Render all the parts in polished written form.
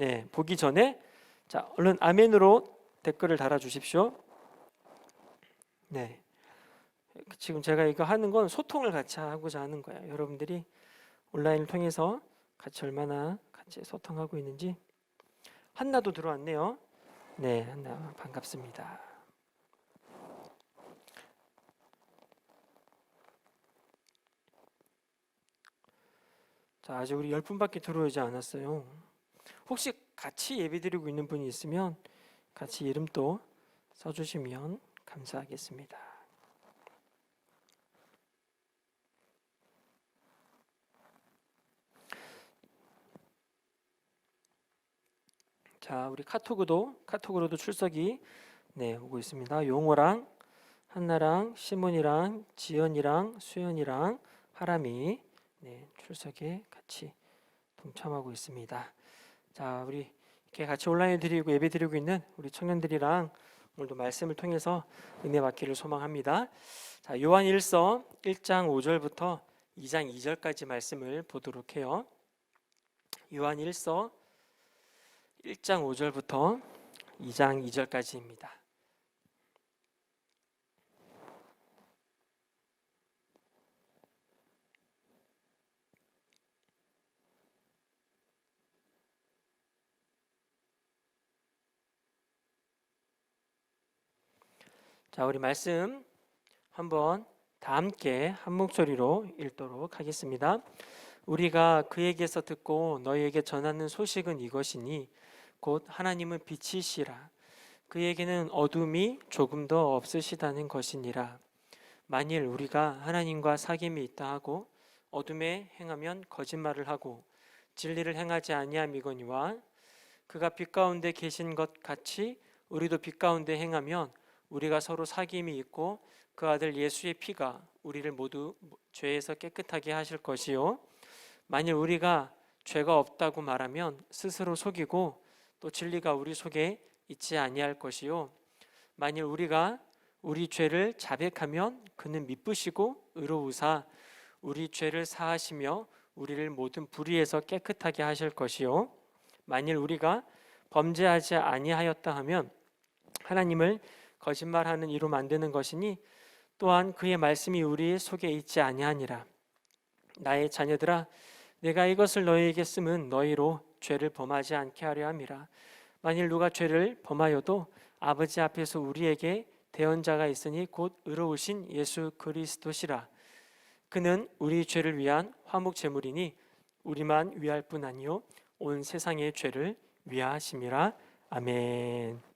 네, 보기 전에 자, 얼른 아멘으로 댓글을 달아주십시오. 네, 지금 제가 이거 하는 건 소통을 같이 하고자 하는 거예요. 여러분들이 온라인을 통해서 같이 얼마나 같이 소통하고 있는지. 한나도 들어왔네요. 네, 한나 반갑습니다. 자, 아직 우리 10분밖에 들어오지 않았어요. 혹시 같이 예배드리고 있는 분이 있으면 같이 이름도 써주시면 감사하겠습니다. 자, 우리 카톡으로도 출석이 오고 있습니다. 용호랑 한나랑 시몬이랑 지연이랑 수연이랑 하람이 출석에 같이 동참하고 있습니다. 자, 우리 이렇게 같이 온라인 드리고 예배 드리고 있는 우리 청년들이랑 오늘도 말씀을 통해서 은혜 받기를 소망합니다. 자, 요한 1서 1장 5절부터 2장 2절까지 말씀을 보도록 해요. 요한 1서 1장 5절부터 2장 2절까지입니다. 자, 우리 말씀 한번 다 함께 한 목소리로 읽도록 하겠습니다. 우리가 그에게서 듣고 너희에게 전하는 소식은 이것이니 곧 하나님은 빛이시라. 그에게는 어둠이 조금도 없으시다는 것이니라. 만일 우리가 하나님과 사귐이 있다 하고 어둠에 행하면 거짓말을 하고 진리를 행하지 아니함이거니와 그가 빛 가운데 계신 것 같이 우리도 빛 가운데 행하면 우리가 서로 사귐이 있고 그 아들 예수의 피가 우리를 모두 죄에서 깨끗하게 하실 것이요 만일 우리가 죄가 없다고 말하면 스스로 속이고 또 진리가 우리 속에 있지 아니할 것이요 만일 우리가 우리 죄를 자백하면 그는 미쁘시고 의로우사 우리 죄를 사하시며 우리를 모든 불의에서 깨끗하게 하실 것이요 만일 우리가 범죄하지 아니하였다 하면 하나님을 거짓말하는 이로 만드는 것이니 또한 그의 말씀이 우리 속에 있지 아니하니라. 나의 자녀들아 내가 이것을 너희에게 쓰면 너희로 죄를 범하지 않게 하려 함이라. 만일 누가 죄를 범하여도 아버지 앞에서 우리에게 대언자가 있으니 곧 의로우신 예수 그리스도시라. 그는 우리 죄를 위한 화목 제물이니 우리만 위할 뿐 아니요 온 세상의 죄를 위하심이라. 아멘.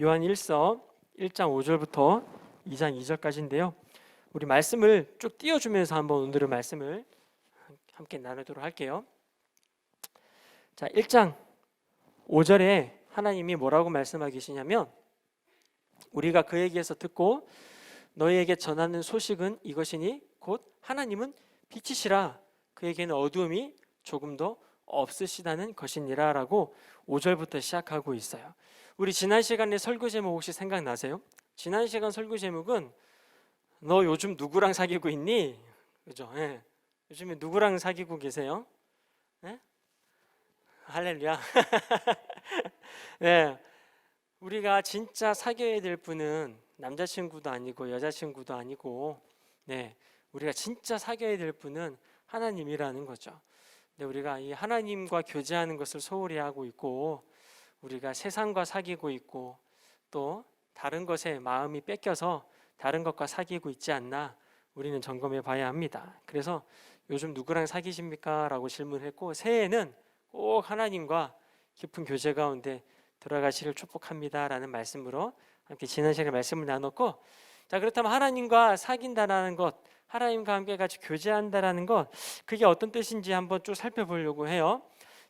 요한 1서 1장 5절부터 2장 2절까지인데요. 우리 말씀을 쭉 띄워주면서 한번 오늘의 말씀을 함께 나누도록 할게요. 자, 1장 5절에 하나님이 뭐라고 말씀하고 계시냐면 우리가 그에게서 듣고 너희에게 전하는 소식은 이것이니 곧 하나님은 빛이시라 그에게는 어두움이 조금도 없으시다는 것이니라 라고 5절부터 시작하고 있어요. 우리 지난 시간에 설교 제목 혹시 생각나세요? 지난 시간 설교 제목은 너 요즘 누구랑 사귀고 있니? 그죠? 예. 요즘에 누구랑 사귀고 계세요? 예? 할렐루야. 네. 우리가 진짜 사귀어야 될 분은 남자친구도 아니고 여자친구도 아니고 우리가 진짜 사귀어야 될 분은 하나님이라는 거죠. 우리가 이 하나님과 교제하는 것을 소홀히 하고 있고 우리가 세상과 사귀고 있고 또 다른 것에 마음이 뺏겨서 다른 것과 사귀고 있지 않나 우리는 점검해 봐야 합니다. 그래서 요즘 누구랑 사귀십니까? 라고 질문했고 새해에는 꼭 하나님과 깊은 교제 가운데 들어가시를 축복합니다 라는 말씀으로 함께 지난 시간에 말씀을 나눴고 자 그렇다면 하나님과 사귄다라는 것 하나님과 함께 같이 교제한다라는 것 그게 어떤 뜻인지 한번 쭉 살펴보려고 해요.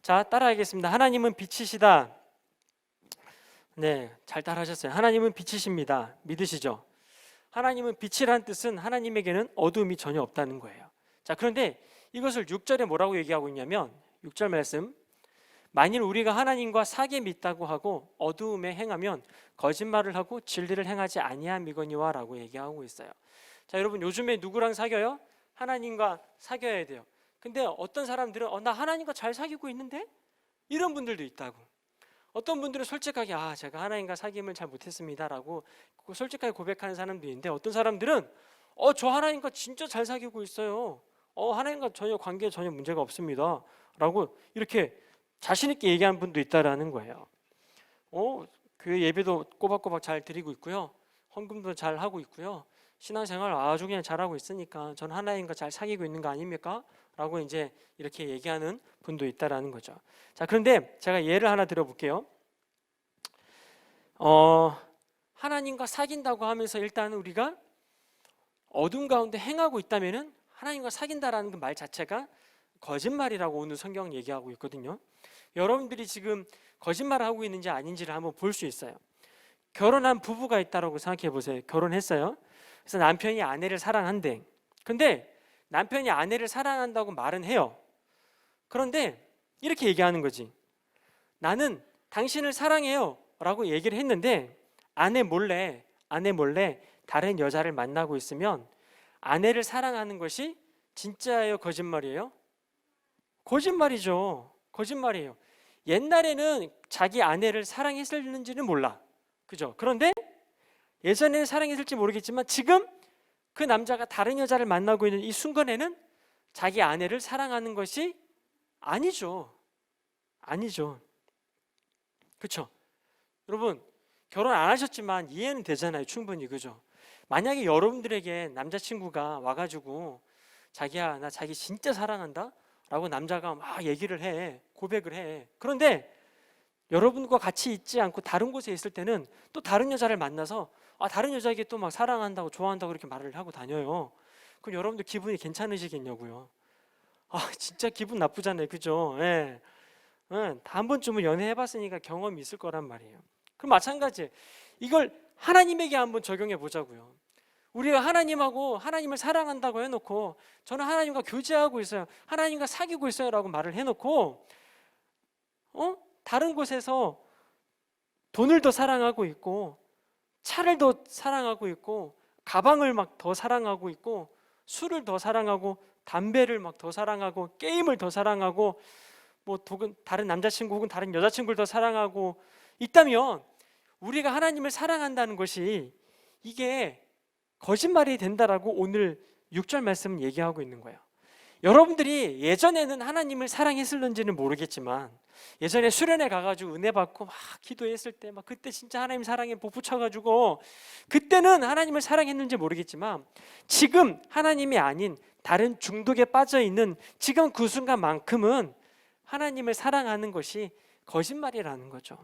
자 따라하겠습니다. 하나님은 빛이시다. 네, 잘 따라하셨어요. 하나님은 빛이십니다. 믿으시죠? 하나님은 빛이란 뜻은 하나님에게는 어두움이 전혀 없다는 거예요. 자, 그런데 이것을 6절에 뭐라고 얘기하고 있냐면 6절 말씀 만일 우리가 하나님과 사귐이 있다고 하고 어두움에 행하면 거짓말을 하고 진리를 행하지 아니함이거니와 라고 얘기하고 있어요. 자, 여러분 요즘에 누구랑 사귀어요? 하나님과 사귀어야 돼요. 근데 어떤 사람들은 나 하나님과 잘 사귀고 있는데? 이런 분들도 있다고. 어떤 분들은 솔직하게 제가 하나님과 사귐을 잘 못했습니다라고 솔직하게 고백하는 사람도 있는데, 어떤 사람들은 저 하나님과 진짜 잘 사귀고 있어요. 하나님과 전혀 관계에 전혀 문제가 없습니다 라고 이렇게 자신 있게 얘기하는 분도 있다라는 거예요. 교회 예배도 꼬박꼬박 잘 드리고 있고요, 헌금도 잘 하고 있고요, 신앙생활 아주 그냥 잘하고 있으니까 전 하나님과 잘 사귀고 있는 거 아닙니까? 라고 이제 이렇게 얘기하는 분도 있다라는 거죠. 자, 그런데 제가 예를 하나 들어볼게요. 하나님과 사귄다고 하면서 일단 우리가 어둠 가운데 행하고 있다면은 하나님과 사귄다라는 그 말 자체가 거짓말이라고 오늘 성경 얘기하고 있거든요. 여러분들이 지금 거짓말을 하고 있는지 아닌지를 한번 볼 수 있어요. 결혼한 부부가 있다라고 생각해 보세요. 결혼했어요. 그래서 남편이 아내를 사랑한대. 근데 남편이 아내를 사랑한다고 말은 해요. 그런데 이렇게 얘기하는 거지. 나는 당신을 사랑해요 라고 얘기를 했는데 아내 몰래 다른 여자를 만나고 있으면 아내를 사랑하는 것이 진짜예요, 거짓말이에요? 거짓말이죠. 거짓말이에요. 옛날에는 자기 아내를 사랑했을는지는 몰라, 그죠? 그런데 예전에는 사랑했을지 모르겠지만 지금 그 남자가 다른 여자를 만나고 있는 이 순간에는 자기 아내를 사랑하는 것이 아니죠. 그렇죠? 여러분, 결혼 안 하셨지만 이해는 되잖아요, 충분히. 그죠? 만약에 여러분들에게 남자친구가 와가지고 자기야, 나 자기 진짜 사랑한다 라고 남자가 막 얘기를 해, 고백을 해. 그런데 여러분과 같이 있지 않고 다른 곳에 있을 때는 또 다른 여자를 만나서 다른 여자에게 또 막 사랑한다고 좋아한다고 이렇게 말을 하고 다녀요. 그럼 여러분들 기분이 괜찮으시겠냐고요. 진짜 기분 나쁘잖아요, 그죠? 예. 한 번쯤은 연애해봤으니까 경험이 있을 거란 말이에요. 그럼 마찬가지, 이걸 하나님에게 한번 적용해 보자고요. 우리가 하나님을 사랑한다고 해놓고 저는 하나님과 교제하고 있어요, 하나님과 사귀고 있어요 라고 말을 해놓고 다른 곳에서 돈을 더 사랑하고 있고 차를 더 사랑하고 있고 가방을 막 더 사랑하고 있고 술을 더 사랑하고 담배를 막 더 사랑하고 게임을 더 사랑하고 혹은 다른 남자친구 혹은 다른 여자친구를 더 사랑하고 있다면 우리가 하나님을 사랑한다는 것이 이게 거짓말이 된다라고 오늘 6절 말씀은 얘기하고 있는 거예요. 여러분들이 예전에는 하나님을 사랑했을는지는 모르겠지만 예전에 수련회 가가지고 은혜 받고 막 기도했을 때 그때 진짜 하나님 사랑에 복붙여가지고 그때는 하나님을 사랑했는지 모르겠지만 지금 하나님이 아닌 다른 중독에 빠져있는 지금 그 순간만큼은 하나님을 사랑하는 것이 거짓말이라는 거죠.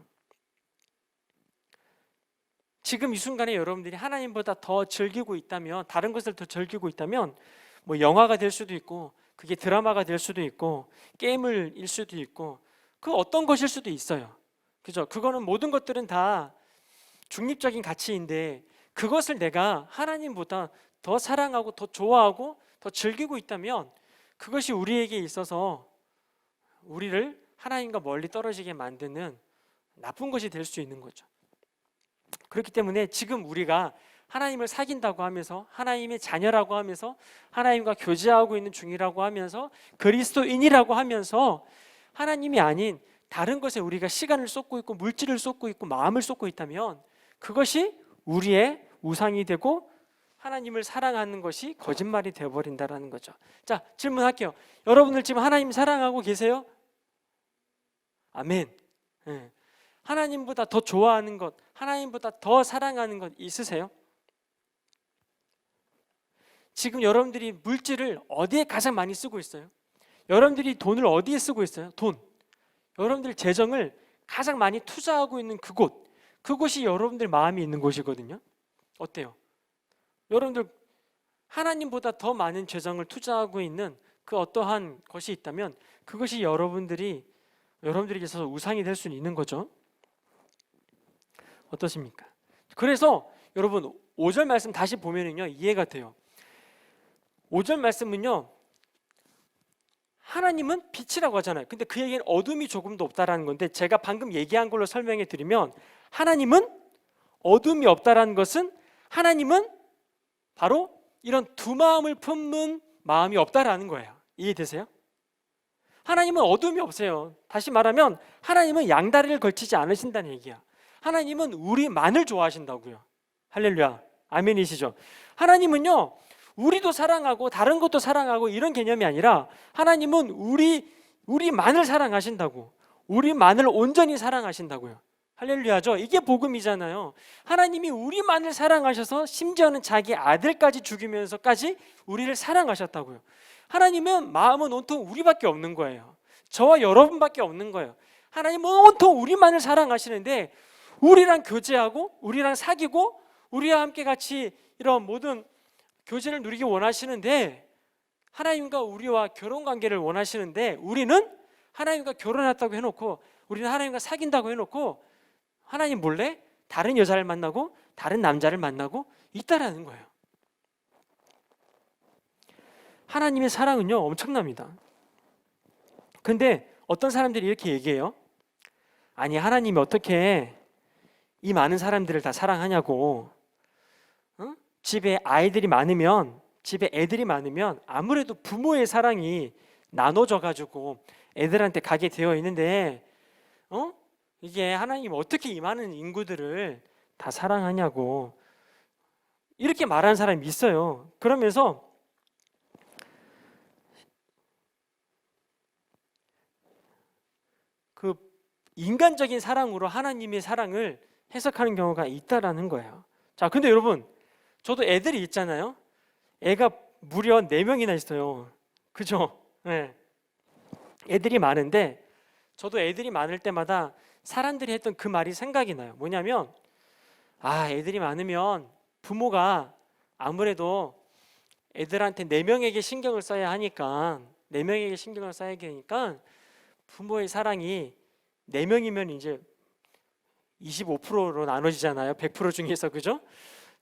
지금 이 순간에 여러분들이 하나님보다 더 즐기고 있다면, 다른 것을 더 즐기고 있다면 영화가 될 수도 있고 그게 드라마가 될 수도 있고 게임을 일 수도 있고 그 어떤 것일 수도 있어요, 그죠? 그거는 모든 것들은 다 중립적인 가치인데 그것을 내가 하나님보다 더 사랑하고 더 좋아하고 더 즐기고 있다면 그것이 우리에게 있어서 우리를 하나님과 멀리 떨어지게 만드는 나쁜 것이 될 수 있는 거죠. 그렇기 때문에 지금 우리가 하나님을 사귄다고 하면서 하나님의 자녀라고 하면서 하나님과 교제하고 있는 중이라고 하면서 그리스도인이라고 하면서 하나님이 아닌 다른 것에 우리가 시간을 쏟고 있고 물질을 쏟고 있고 마음을 쏟고 있다면 그것이 우리의 우상이 되고 하나님을 사랑하는 것이 거짓말이 되어버린다는 거죠. 자, 질문할게요. 여러분들 지금 하나님 사랑하고 계세요? 아멘. 네. 하나님보다 더 좋아하는 것, 하나님보다 더 사랑하는 것 있으세요? 지금 여러분들이 물질을 어디에 가장 많이 쓰고 있어요? 여러분들이 돈을 어디에 쓰고 있어요? 돈. 여러분들 재정을 가장 많이 투자하고 있는 그곳이 여러분들 마음이 있는 곳이거든요. 어때요? 여러분들 하나님보다 더 많은 재정을 투자하고 있는 그 어떠한 것이 있다면 그것이 여러분들에게 있어서 우상이 될 수는 있는 거죠. 어떠십니까? 그래서 여러분 5절 말씀 다시 보면은요 이해가 돼요. 5절 말씀은요 하나님은 빛이라고 하잖아요. 근데 그 얘기는 어둠이 조금도 없다라는 건데 제가 방금 얘기한 걸로 설명해 드리면 하나님은 어둠이 없다라는 것은 하나님은 바로 이런 두 마음을 품는 마음이 없다라는 거예요. 이해되세요? 하나님은 어둠이 없어요. 다시 말하면 하나님은 양다리를 걸치지 않으신다는 얘기야. 하나님은 우리만을 좋아하신다고요. 할렐루야. 아멘이시죠? 하나님은요, 우리도 사랑하고 다른 것도 사랑하고 이런 개념이 아니라 하나님은 우리만을 사랑하신다고. 우리만을 온전히 사랑하신다고요. 할렐루야죠. 이게 복음이잖아요. 하나님이 우리만을 사랑하셔서 심지어는 자기 아들까지 죽이면서까지 우리를 사랑하셨다고요. 하나님은 마음은 온통 우리밖에 없는 거예요. 저와 여러분밖에 없는 거예요. 하나님은 온통 우리만을 사랑하시는데 우리랑 교제하고 우리랑 사귀고 우리와 함께 같이 이런 모든 교제를 누리기 원하시는데, 하나님과 우리와 결혼관계를 원하시는데 우리는 하나님과 결혼했다고 해놓고, 우리는 하나님과 사귄다고 해놓고 하나님 몰래 다른 여자를 만나고 다른 남자를 만나고 있다라는 거예요. 하나님의 사랑은요, 엄청납니다. 근데 어떤 사람들이 이렇게 얘기해요. 아니, 하나님이 어떻게 이 많은 사람들을 다 사랑하냐고. 집에 아이들이 많으면, 집에 애들이 많으면 아무래도 부모의 사랑이 나눠져 가지고 애들한테 가게 되어 있는데 이게 하나님 어떻게 이 많은 인구들을 다 사랑하냐고 이렇게 말하는 사람이 있어요. 그러면서 그 인간적인 사랑으로 하나님의 사랑을 해석하는 경우가 있다라는 거예요. 자, 근데 여러분, 저도 애들이 있잖아요. 애가 무려 4명이나 있어요. 그죠? 네. 애들이 많은데 저도 애들이 많을 때마다 사람들이 했던 그 말이 생각이 나요. 뭐냐면, 애들이 많으면 부모가 아무래도 애들한테 4명에게 신경을 써야 하니까, 4명에게 신경을 써야 되니까 부모의 사랑이 4명이면 이제 25%로 나눠지잖아요. 100% 중에서. 그죠?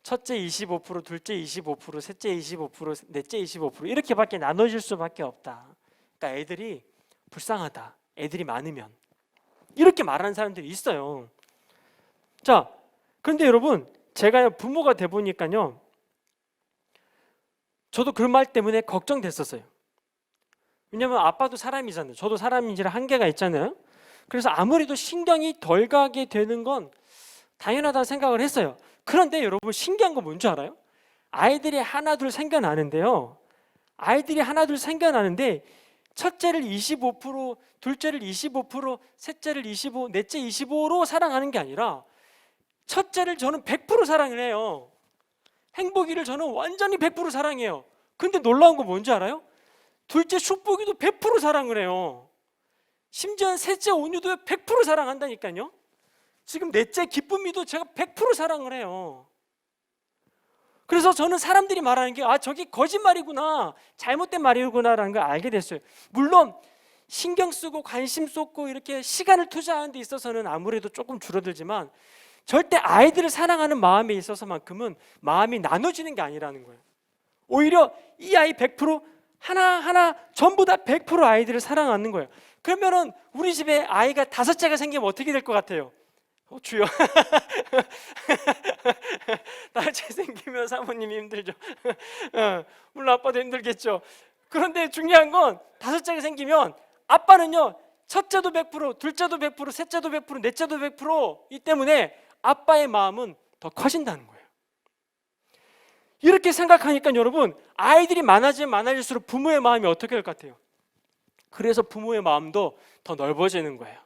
첫째 25%, 둘째 25%, 셋째 25%, 넷째 25% 이렇게밖에 나눠질 수밖에 없다. 그러니까 애들이 불쌍하다. 애들이 많으면. 이렇게 말하는 사람들이 있어요. 자, 그런데 여러분, 제가 부모가 돼 보니까요, 저도 그 말 때문에 걱정됐었어요. 왜냐면 아빠도 사람이잖아요. 저도 사람인지라 한계가 있잖아요. 그래서 아무래도 신경이 덜 가게 되는 건 당연하다고 생각을 했어요. 그런데 여러분, 신기한 거 뭔지 알아요? 아이들이 하나 둘 생겨나는데요, 아이들이 하나 둘 생겨나는데 첫째를 25%, 둘째를 25%, 셋째를 25%, 넷째 25%로 사랑하는 게 아니라 첫째를 저는 100% 사랑을 해요. 행복이를 저는 완전히 100% 사랑해요. 근데 놀라운 거 뭔지 알아요? 둘째 축복이도 100% 사랑을 해요. 심지어 셋째 온유도 100% 사랑한다니까요. 지금 넷째 기쁨이도 제가 100% 사랑을 해요. 그래서 저는 사람들이 말하는 게 저게 거짓말이구나, 잘못된 말이구나라는 걸 알게 됐어요. 물론 신경 쓰고 관심 쏟고 이렇게 시간을 투자하는 데 있어서는 아무래도 조금 줄어들지만 절대 아이들을 사랑하는 마음에 있어서만큼은 마음이 나눠지는 게 아니라는 거예요. 오히려 이 아이 100% 하나하나 전부 다 100% 아이들을 사랑하는 거예요. 그러면은 우리 집에 아이가 5째가 생기면 어떻게 될 것 같아요? 주여. 5째 생기면 사모님이 힘들죠. 물론 아빠도 힘들겠죠. 그런데 중요한 건 5째가 생기면 아빠는요, 첫째도 100%, 둘째도 100%, 셋째도 100%, 넷째도 100%이기 때문에 아빠의 마음은 더 커진다는 거예요. 이렇게 생각하니까 여러분, 아이들이 많아지면 많아질수록 부모의 마음이 어떻게 될 것 같아요? 그래서 부모의 마음도 더 넓어지는 거예요.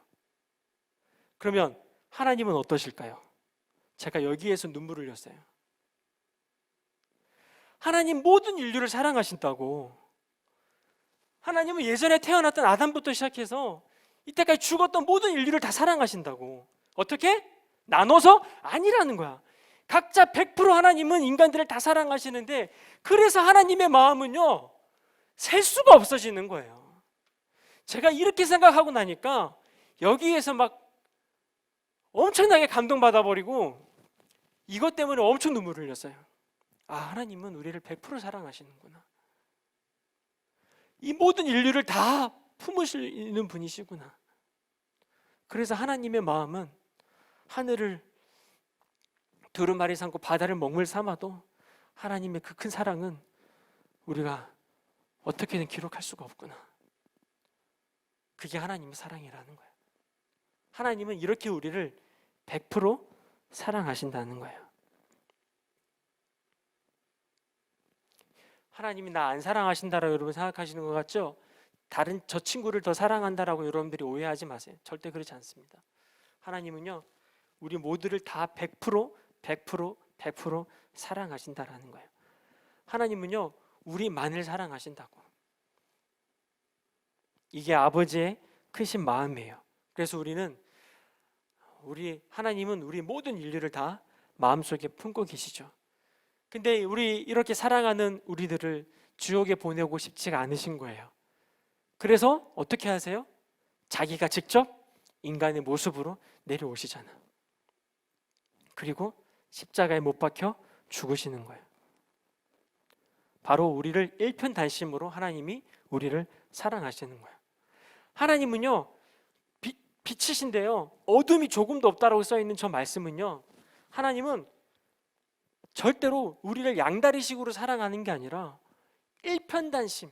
그러면 하나님은 어떠실까요? 제가 여기에서 눈물을 흘렸어요. 하나님 모든 인류를 사랑하신다고. 하나님은 예전에 태어났던 아담부터 시작해서 이때까지 죽었던 모든 인류를 다 사랑하신다고. 어떻게? 나눠서? 아니라는 거야. 각자 100% 하나님은 인간들을 다 사랑하시는데, 그래서 하나님의 마음은요, 셀 수가 없어지는 거예요. 제가 이렇게 생각하고 나니까 여기에서 막 엄청나게 감동받아 버리고 이것 때문에 엄청 눈물을 흘렸어요. 하나님은 우리를 100% 사랑하시는구나. 이 모든 인류를 다 품으시는 분이시구나. 그래서 하나님의 마음은 하늘을 두루마리 삼고 바다를 먹물 삼아도 하나님의 그 큰 사랑은 우리가 어떻게든 기록할 수가 없구나. 그게 하나님의 사랑이라는 거예요. 하나님은 이렇게 우리를 100% 사랑하신다는 거예요. 하나님이 나 안 사랑하신다라고 여러분 생각하시는 것 같죠? 다른 저 친구를 더 사랑한다라고 여러분들이 오해하지 마세요. 절대 그렇지 않습니다. 하나님은요, 우리 모두를 다 100% 사랑하신다라는 거예요. 하나님은요, 우리만을 사랑하신다고. 이게 아버지의 크신 마음이에요. 그래서 하나님은 우리 모든 인류를 다 마음속에 품고 계시죠. 근데 우리 이렇게 사랑하는 우리들을 지옥에 보내고 싶지가 않으신 거예요. 그래서 어떻게 하세요? 자기가 직접 인간의 모습으로 내려오시잖아. 그리고 십자가에 못 박혀 죽으시는 거예요. 바로 우리를 일편단심으로 하나님이 우리를 사랑하시는 거예요. 하나님은요, 빛이신데요, 어둠이 조금도 없다라고 써있는 저 말씀은요, 하나님은 절대로 우리를 양다리식으로 사랑하는 게 아니라 일편단심,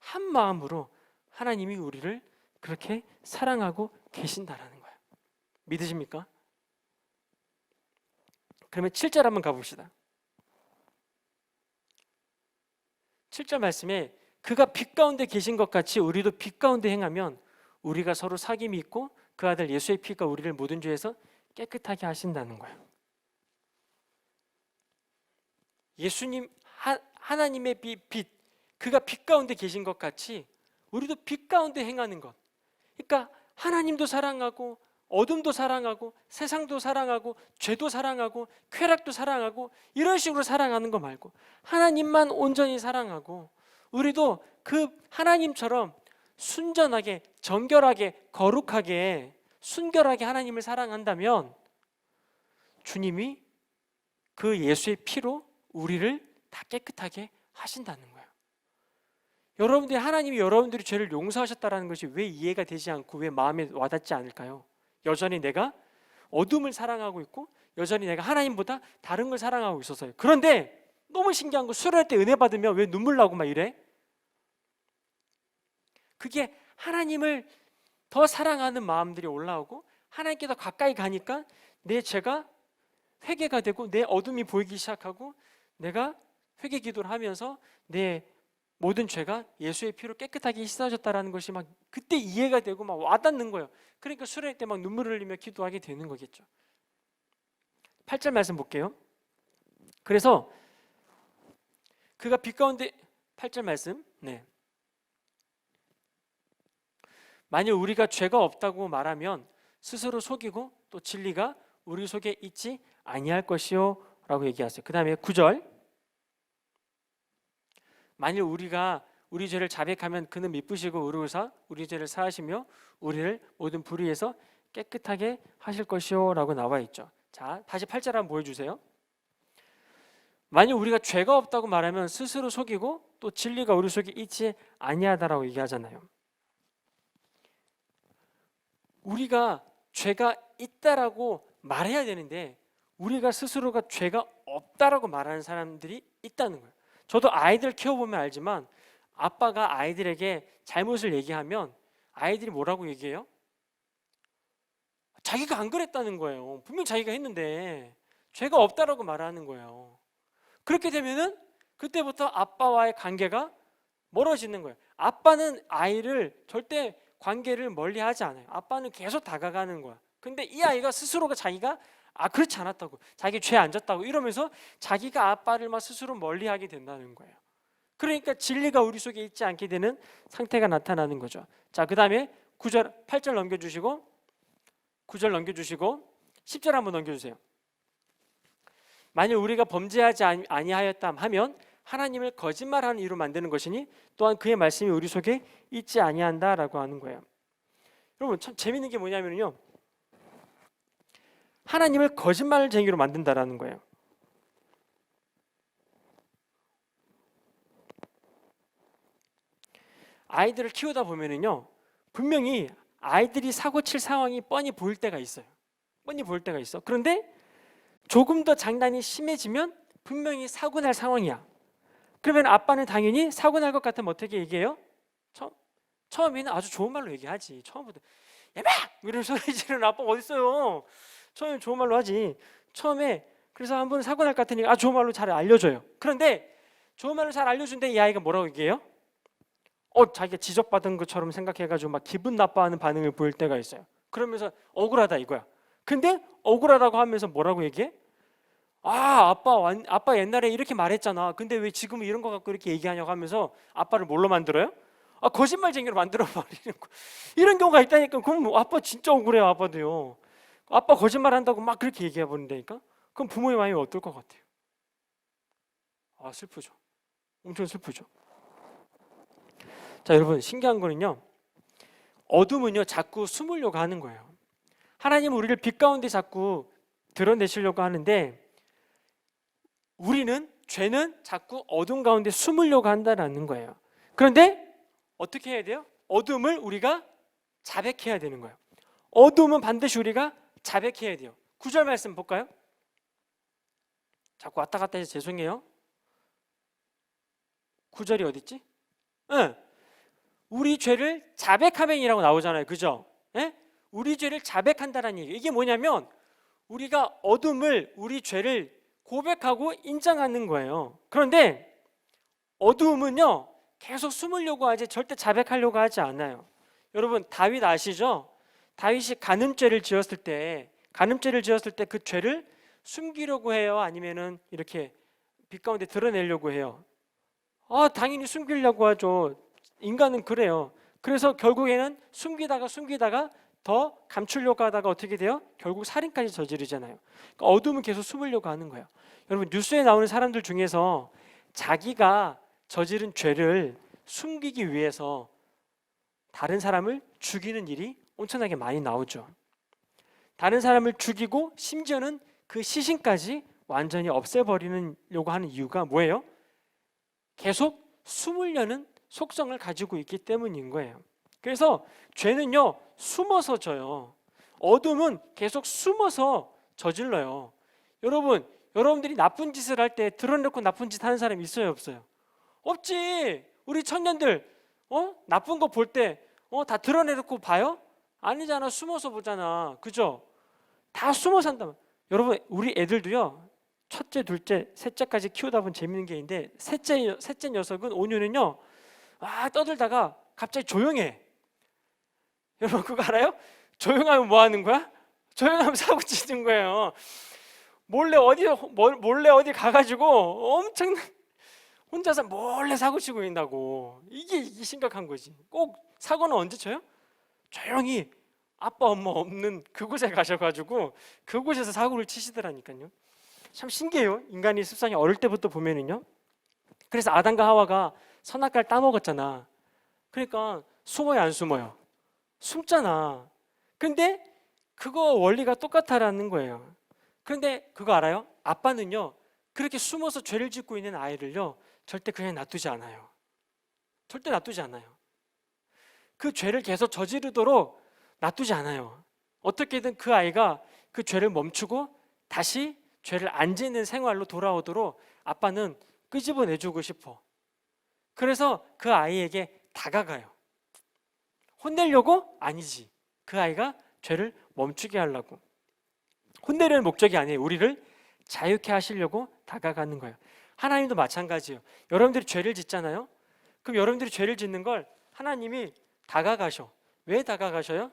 한 마음으로 하나님이 우리를 그렇게 사랑하고 계신다라는 거예요. 믿으십니까? 그러면 7절 한번 가봅시다. 7절 말씀에 그가 빛 가운데 계신 것 같이 우리도 빛 가운데 행하면 우리가 서로 사귐이 있고 그 아들 예수의 피가 우리를 모든 죄에서 깨끗하게 하신다는 거예요. 예수님, 하나님의 빛, 그가 빛 가운데 계신 것 같이 우리도 빛 가운데 행하는 것. 그러니까 하나님도 사랑하고 어둠도 사랑하고 세상도 사랑하고 죄도 사랑하고 쾌락도 사랑하고 이런 식으로 사랑하는 거 말고 하나님만 온전히 사랑하고 우리도 그 하나님처럼 순전하게 정결하게 거룩하게 순결하게 하나님을 사랑한다면 주님이 그 예수의 피로 우리를 다 깨끗하게 하신다는 거예요. 하나님이 여러분들이 죄를 용서하셨다는 것이 왜 이해가 되지 않고 왜 마음에 와닿지 않을까요? 여전히 내가 어둠을 사랑하고 있고 여전히 내가 하나님보다 다른 걸 사랑하고 있어서요. 그런데 너무 신기한 거, 수련할 때 은혜 받으면 왜 눈물 나고 막 이래? 그게 하나님을 더 사랑하는 마음들이 올라오고 하나님께 더 가까이 가니까 내 죄가 회개가 되고 내 어둠이 보이기 시작하고 내가 회개 기도를 하면서 내 모든 죄가 예수의 피로 깨끗하게 씻어졌다라는 것이 막 그때 이해가 되고 막 와닿는 거예요. 그러니까 수련회 때 막 눈물을 흘리며 기도하게 되는 거겠죠. 8절 말씀 볼게요. 그래서 그가 빛 가운데 8절 말씀. 네. 만일 우리가 죄가 없다고 말하면 스스로 속이고 또 진리가 우리 속에 있지 아니할 것이요 라고 얘기하세요. 그 다음에 9절. 만일 우리가 우리 죄를 자백하면 그는 미쁘시고 의로우사 우리 죄를 사하시며 우리를 모든 불의에서 깨끗하게 하실 것이요 라고 나와 있죠. 자, 다시 8절 한번 보여주세요. 만일 우리가 죄가 없다고 말하면 스스로 속이고 또 진리가 우리 속에 있지 아니하다라고 얘기하잖아요. 우리가 죄가 있다라고 말해야 되는데 우리가 스스로가 죄가 없다라고 말하는 사람들이 있다는 거예요. 저도 아이들 키워보면 알지만 아빠가 아이들에게 잘못을 얘기하면 아이들이 뭐라고 얘기해요? 자기가 안 그랬다는 거예요. 분명 자기가 했는데 죄가 없다라고 말하는 거예요. 그렇게 되면은 그때부터 아빠와의 관계가 멀어지는 거예요. 아빠는 아이를 절대 관계를 멀리하지 않아요. 아빠는 계속 다가가는 거야. 근데 이 아이가 스스로가 자기가 그렇지 않았다고, 자기 죄 안 졌다고 이러면서 자기가 아빠를 막 스스로 멀리하게 된다는 거예요. 그러니까 진리가 우리 속에 있지 않게 되는 상태가 나타나는 거죠. 자, 그 다음에 8절 넘겨주시고 9절 넘겨주시고 10절 한번 넘겨주세요. 만일 우리가 범죄하지 아니하였다 하면 하나님을 거짓말하는 이로 만드는 것이니 또한 그의 말씀이 우리 속에 있지 아니한다라고 하는 거예요. 여러분 참 재밌는 게 뭐냐면요, 하나님을 거짓말쟁이로 만든다라는 거예요. 아이들을 키우다 보면은요, 분명히 아이들이 사고 칠 상황이 뻔히 보일 때가 있어요. 뻔히 보일 때가 있어. 그런데 조금 더 장난이 심해지면 분명히 사고 날 상황이야. 그러면 아빠는 당연히 사고 날 것 같으면 어떻게 얘기해요? 처음에는 아주 좋은 말로 얘기하지. 처음부터 야마! 이런 소리 지르는 아빠가 어딨어요. 처음에 좋은 말로 하지. 처음에 그래서 한 번 사고 날 것 같으니까 좋은 말로 잘 알려줘요. 그런데 좋은 말로 잘 알려준데 이 아이가 뭐라고 얘기해요? 자기가 지적받은 것처럼 생각해가지고 막 기분 나빠하는 반응을 보일 때가 있어요. 그러면서 억울하다 이거야. 근데 억울하다고 하면서 뭐라고 얘기해? 아빠 옛날에 이렇게 말했잖아. 근데 왜 지금은 이런 거 갖고 이렇게 얘기하냐고 하면서 아빠를 뭘로 만들어요? 거짓말쟁이로 만들어버리는 거. 이런 경우가 있다니까. 그럼 아빠 진짜 억울해요. 아빠도요. 아빠 거짓말 한다고 막 그렇게 얘기해 버린다니까. 그럼 부모의 마음이 어떨 것 같아요? 슬프죠. 엄청 슬프죠. 자, 여러분, 신기한 거는요, 어둠은요 자꾸 숨으려고 하는 거예요. 하나님은 우리를 빛 가운데 자꾸 드러내시려고 하는데 죄는 자꾸 어둠 가운데 숨으려고 한다는 거예요. 그런데 어떻게 해야 돼요? 어둠을 우리가 자백해야 되는 거예요. 어둠은 반드시 우리가 자백해야 돼요. 9절 말씀 볼까요? 자꾸 왔다 갔다 해서 죄송해요. 9절이 어디 있지? 우리 죄를 자백하면이라고 나오잖아요. 그죠? 우리 죄를 자백한다는 얘기예요. 이게 뭐냐면 우리가 우리 죄를 고백하고 인정하는 거예요. 그런데 어두움은요 계속 숨으려고 하지 절대 자백하려고 하지 않아요. 여러분, 다윗 아시죠? 다윗이 간음죄를 지었을 때 그 죄를 숨기려고 해요? 아니면은 이렇게 빛 가운데 드러내려고 해요? 당연히 숨기려고 하죠. 인간은 그래요. 그래서 결국에는 숨기다가 더 감추려고 하다가 어떻게 돼요? 결국 살인까지 저지르잖아요. 그러니까 어둠은 계속 숨으려고 하는 거예요. 여러분, 뉴스에 나오는 사람들 중에서 자기가 저지른 죄를 숨기기 위해서 다른 사람을 죽이는 일이 엄청나게 많이 나오죠. 다른 사람을 죽이고 심지어는 그 시신까지 완전히 없애버리려고 하는 이유가 뭐예요? 계속 숨으려는 속성을 가지고 있기 때문인 거예요. 그래서 죄는요 숨어서 져요. 어둠은 계속 숨어서 저질러요. 여러분들이 나쁜 짓을 할 때 드러내놓고 나쁜 짓 하는 사람 있어요, 없어요? 없지. 우리 청년들 나쁜 거 볼 때 다 드러내놓고 봐요? 아니잖아. 숨어서 보잖아. 그죠? 다 숨어 산다. 여러분, 우리 애들도요 첫째, 둘째, 셋째까지 키우다 보면 재밌는 게 있는데 셋째 녀석은 5년은요 떠들다가 갑자기 조용해. 여러분 그거 알아요? 조용하면 뭐 하는 거야? 조용하면 사고 치는 거예요. 몰래 어디 가가지고 엄청 혼자서 몰래 사고 치고 있다고. 이게 심각한 거지. 꼭 사고는 언제 쳐요? 조용히 아빠 엄마 없는 그곳에 가셔가지고 그곳에서 사고를 치시더라니까요. 참 신기해요. 인간의 습성이 어릴 때부터 보면은요. 그래서 아담과 하와가 선악과를 따먹었잖아. 그러니까 숨어요, 안 숨어요? 숨잖아. 근데 그거 원리가 똑같다라는 거예요. 그런데 그거 알아요? 아빠는요 그렇게 숨어서 죄를 짓고 있는 아이를요 절대 그냥 놔두지 않아요. 절대 놔두지 않아요. 그 죄를 계속 저지르도록 놔두지 않아요. 어떻게든 그 아이가 그 죄를 멈추고 다시 죄를 안 짓는 생활로 돌아오도록 아빠는 끄집어내주고 싶어. 그래서 그 아이에게 다가가요. 혼내려고? 아니지. 그 아이가 죄를 멈추게 하려고. 혼내려는 목적이 아니에요. 우리를 자유케 하시려고 다가가는 거예요. 하나님도 마찬가지예요. 여러분들이 죄를 짓잖아요. 그럼 여러분들이 죄를 짓는 걸 하나님이 다가가셔. 왜 다가가셔요?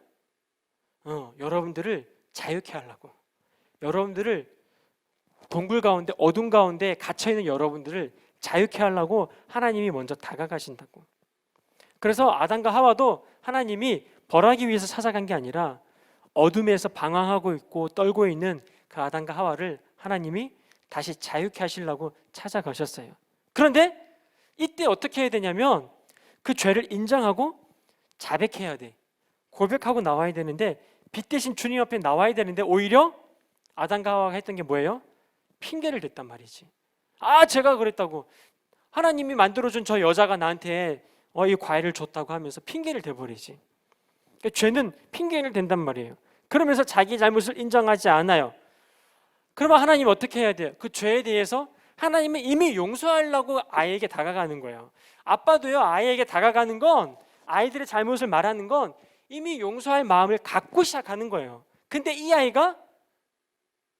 여러분들을 자유케 하려고. 여러분들을 동굴 가운데 어둠 가운데 갇혀있는 여러분들을 자유케 하려고 하나님이 먼저 다가가신다고. 그래서 아담과 하와도 하나님이 벌하기 위해서 찾아간 게 아니라 어둠에서 방황하고 있고 떨고 있는 그 아담과 하와를 하나님이 다시 자유케 하시려고 찾아가셨어요. 그런데 이때 어떻게 해야 되냐면 그 죄를 인정하고 자백해야 돼. 고백하고 나와야 되는데 빛 대신 주님 앞에 나와야 되는데 오히려 아담과 하와가 했던 게 뭐예요? 핑계를 댔단 말이지. 제가 그랬다고. 하나님이 만들어준 저 여자가 나한테 이 과일을 줬다고 하면서 핑계를 대버리지. 그러니까 죄는 핑계를 댄단 말이에요. 그러면서 자기 잘못을 인정하지 않아요. 그러면 하나님 어떻게 해야 돼요? 그 죄에 대해서 하나님은 이미 용서하려고 아이에게 다가가는 거예요. 아빠도요 아이에게 다가가는 건 아이들의 잘못을 말하는 건 이미 용서할 마음을 갖고 시작하는 거예요. 근데 이 아이가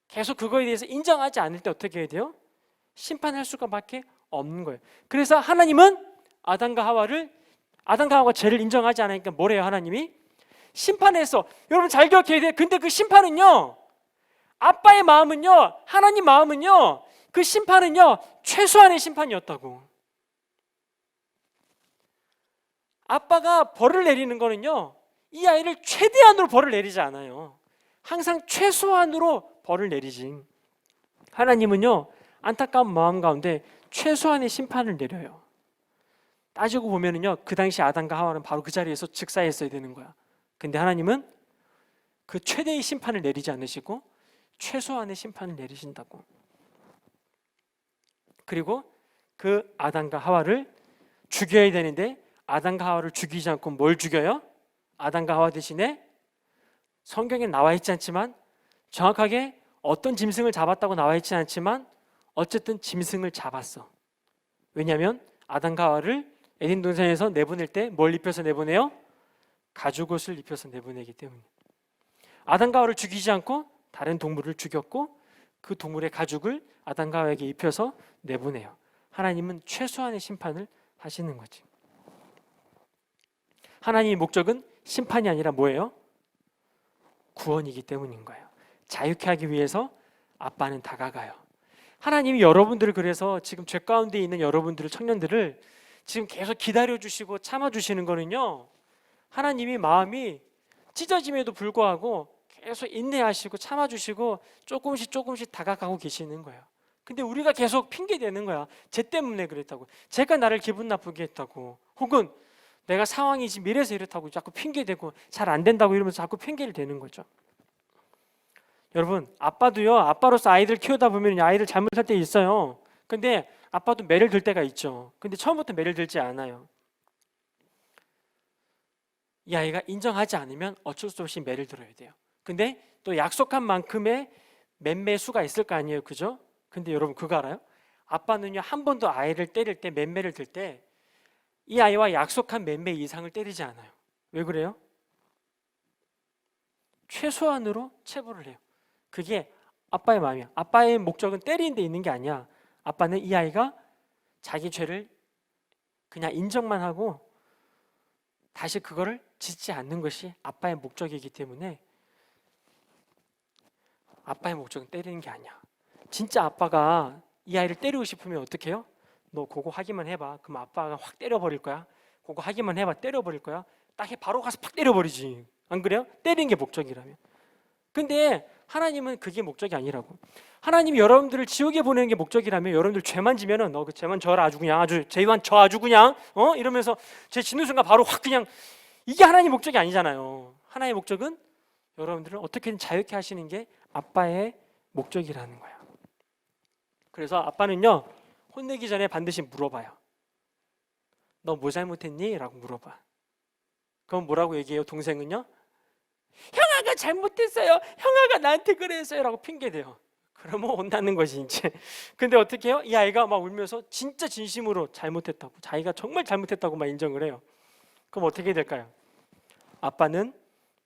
계속 그거에 대해서 인정하지 않을 때 어떻게 해야 돼요? 심판할 수밖에 없는 거예요. 그래서 하나님은 아담과 하와가 죄를 인정하지 않으니까 뭐래요? 하나님이 심판해서, 여러분 잘 기억해야 돼요. 근데 그 심판은요, 아빠의 마음은요, 하나님 마음은요, 그 심판은요 최소한의 심판이었다고. 아빠가 벌을 내리는 거는요, 이 아이를 최대한으로 벌을 내리지 않아요. 항상 최소한으로 벌을 내리지. 하나님은요 안타까운 마음 가운데 최소한의 심판을 내려요. 따지고 보면은요, 그 당시 아담과 하와는 바로 그 자리에서 즉사했어야 되는 거야. 근데 하나님은 그 최대의 심판을 내리지 않으시고 최소한의 심판을 내리신다고. 그리고 그 아담과 하와를 죽여야 되는데 아담과 하와를 죽이지 않고 뭘 죽여요? 아담과 하와 대신에 성경에 나와 있지 않지만, 정확하게 어떤 짐승을 잡았다고 나와 있지 않지만 어쨌든 짐승을 잡았어. 왜냐하면 아담과 하와를 에덴 동산에서 내보낼 때 뭘 입혀서 내보내요? 가죽옷을 입혀서 내보내기 때문에. 아담과 하와를 죽이지 않고 다른 동물을 죽였고 그 동물의 가죽을 아담과 하와에게 입혀서 내보내요. 하나님은 최소한의 심판을 하시는 거지. 하나님의 목적은 심판이 아니라 뭐예요? 구원이기 때문인 거예요. 자유케 하기 위해서 아빠는 다가가요. 하나님이 여러분들을, 그래서 지금 죄 가운데 있는 여러분들을, 청년들을 지금 계속 기다려주시고 참아주시는 거는요, 하나님이 마음이 찢어짐에도 불구하고 계속 인내하시고 참아주시고 조금씩 다가가고 계시는 거예요. 근데 우리가 계속 핑계대는 거야. 쟤 때문에 그랬다고, 쟤가 나를 기분 나쁘게 했다고, 혹은 내가 상황이 지금 이래서 이렇다고 자꾸 핑계대고 잘 안 된다고 이러면서 자꾸 핑계를 대는 거죠. 여러분, 아빠도요, 아빠로서 아이들 키우다 보면 아이들 잘못할 때 있어요. 근데 아빠도 매를 들 때가 있죠. 근데 처음부터 매를 들지 않아요. 이 아이가 인정하지 않으면 어쩔 수 없이 매를 들어야 돼요. 근데 또 약속한 만큼의 맴매 수가 있을 거 아니에요, 그죠? 근데 여러분 그거 알아요? 아빠는요, 한 번도 아이를 때릴 때, 맴매를 들 때 이 아이와 약속한 맴매 이상을 때리지 않아요. 왜 그래요? 최소한으로 체벌을 해요. 그게 아빠의 마음이야. 아빠의 목적은 때리는 데 있는 게 아니야. 아빠는 이 아이가 자기 죄를 그냥 인정만 하고 다시 그거를 짓지 않는 것이 아빠의 목적이기 때문에, 아빠의 목적은 때리는 게 아니야. 진짜 아빠가 이 아이를 때리고 싶으면 어떻게 해요? 너 그거 하기만 해봐. 그럼 아빠가 확 때려버릴 거야. 그거 하기만 해봐. 때려버릴 거야. 딱 해, 바로 가서 팍 때려버리지. 안 그래요? 때리는 게 목적이라면. 근데 하나님은 그게 목적이 아니라고. 하나님이 여러분들을 지옥에 보내는 게 목적이라면, 여러분들 죄만 지면은 너 그 죄만 져라, 아주 그냥, 아주 죄만 져, 아주 그냥 이러면서 죄 짓는 순간 바로 확 그냥, 이게 하나님의 목적이 아니잖아요. 하나님의 목적은 여러분들을 어떻게든 자유케 하시는 게 아빠의 목적이라는 거예요. 그래서 아빠는요, 혼내기 전에 반드시 물어봐요. 너 뭐 잘못했니? 라고 물어봐. 그럼 뭐라고 얘기해요? 동생은요, 형아가 잘못했어요, 형아가 나한테 그랬어요 라고 핑계대요. 그러면 혼나는 것이 이제. 근데 어떻게 해요? 이 아이가 막 울면서 진짜 진심으로 잘못했다고, 자기가 정말 잘못했다고 막 인정을 해요. 그럼 어떻게 될까요? 아빠는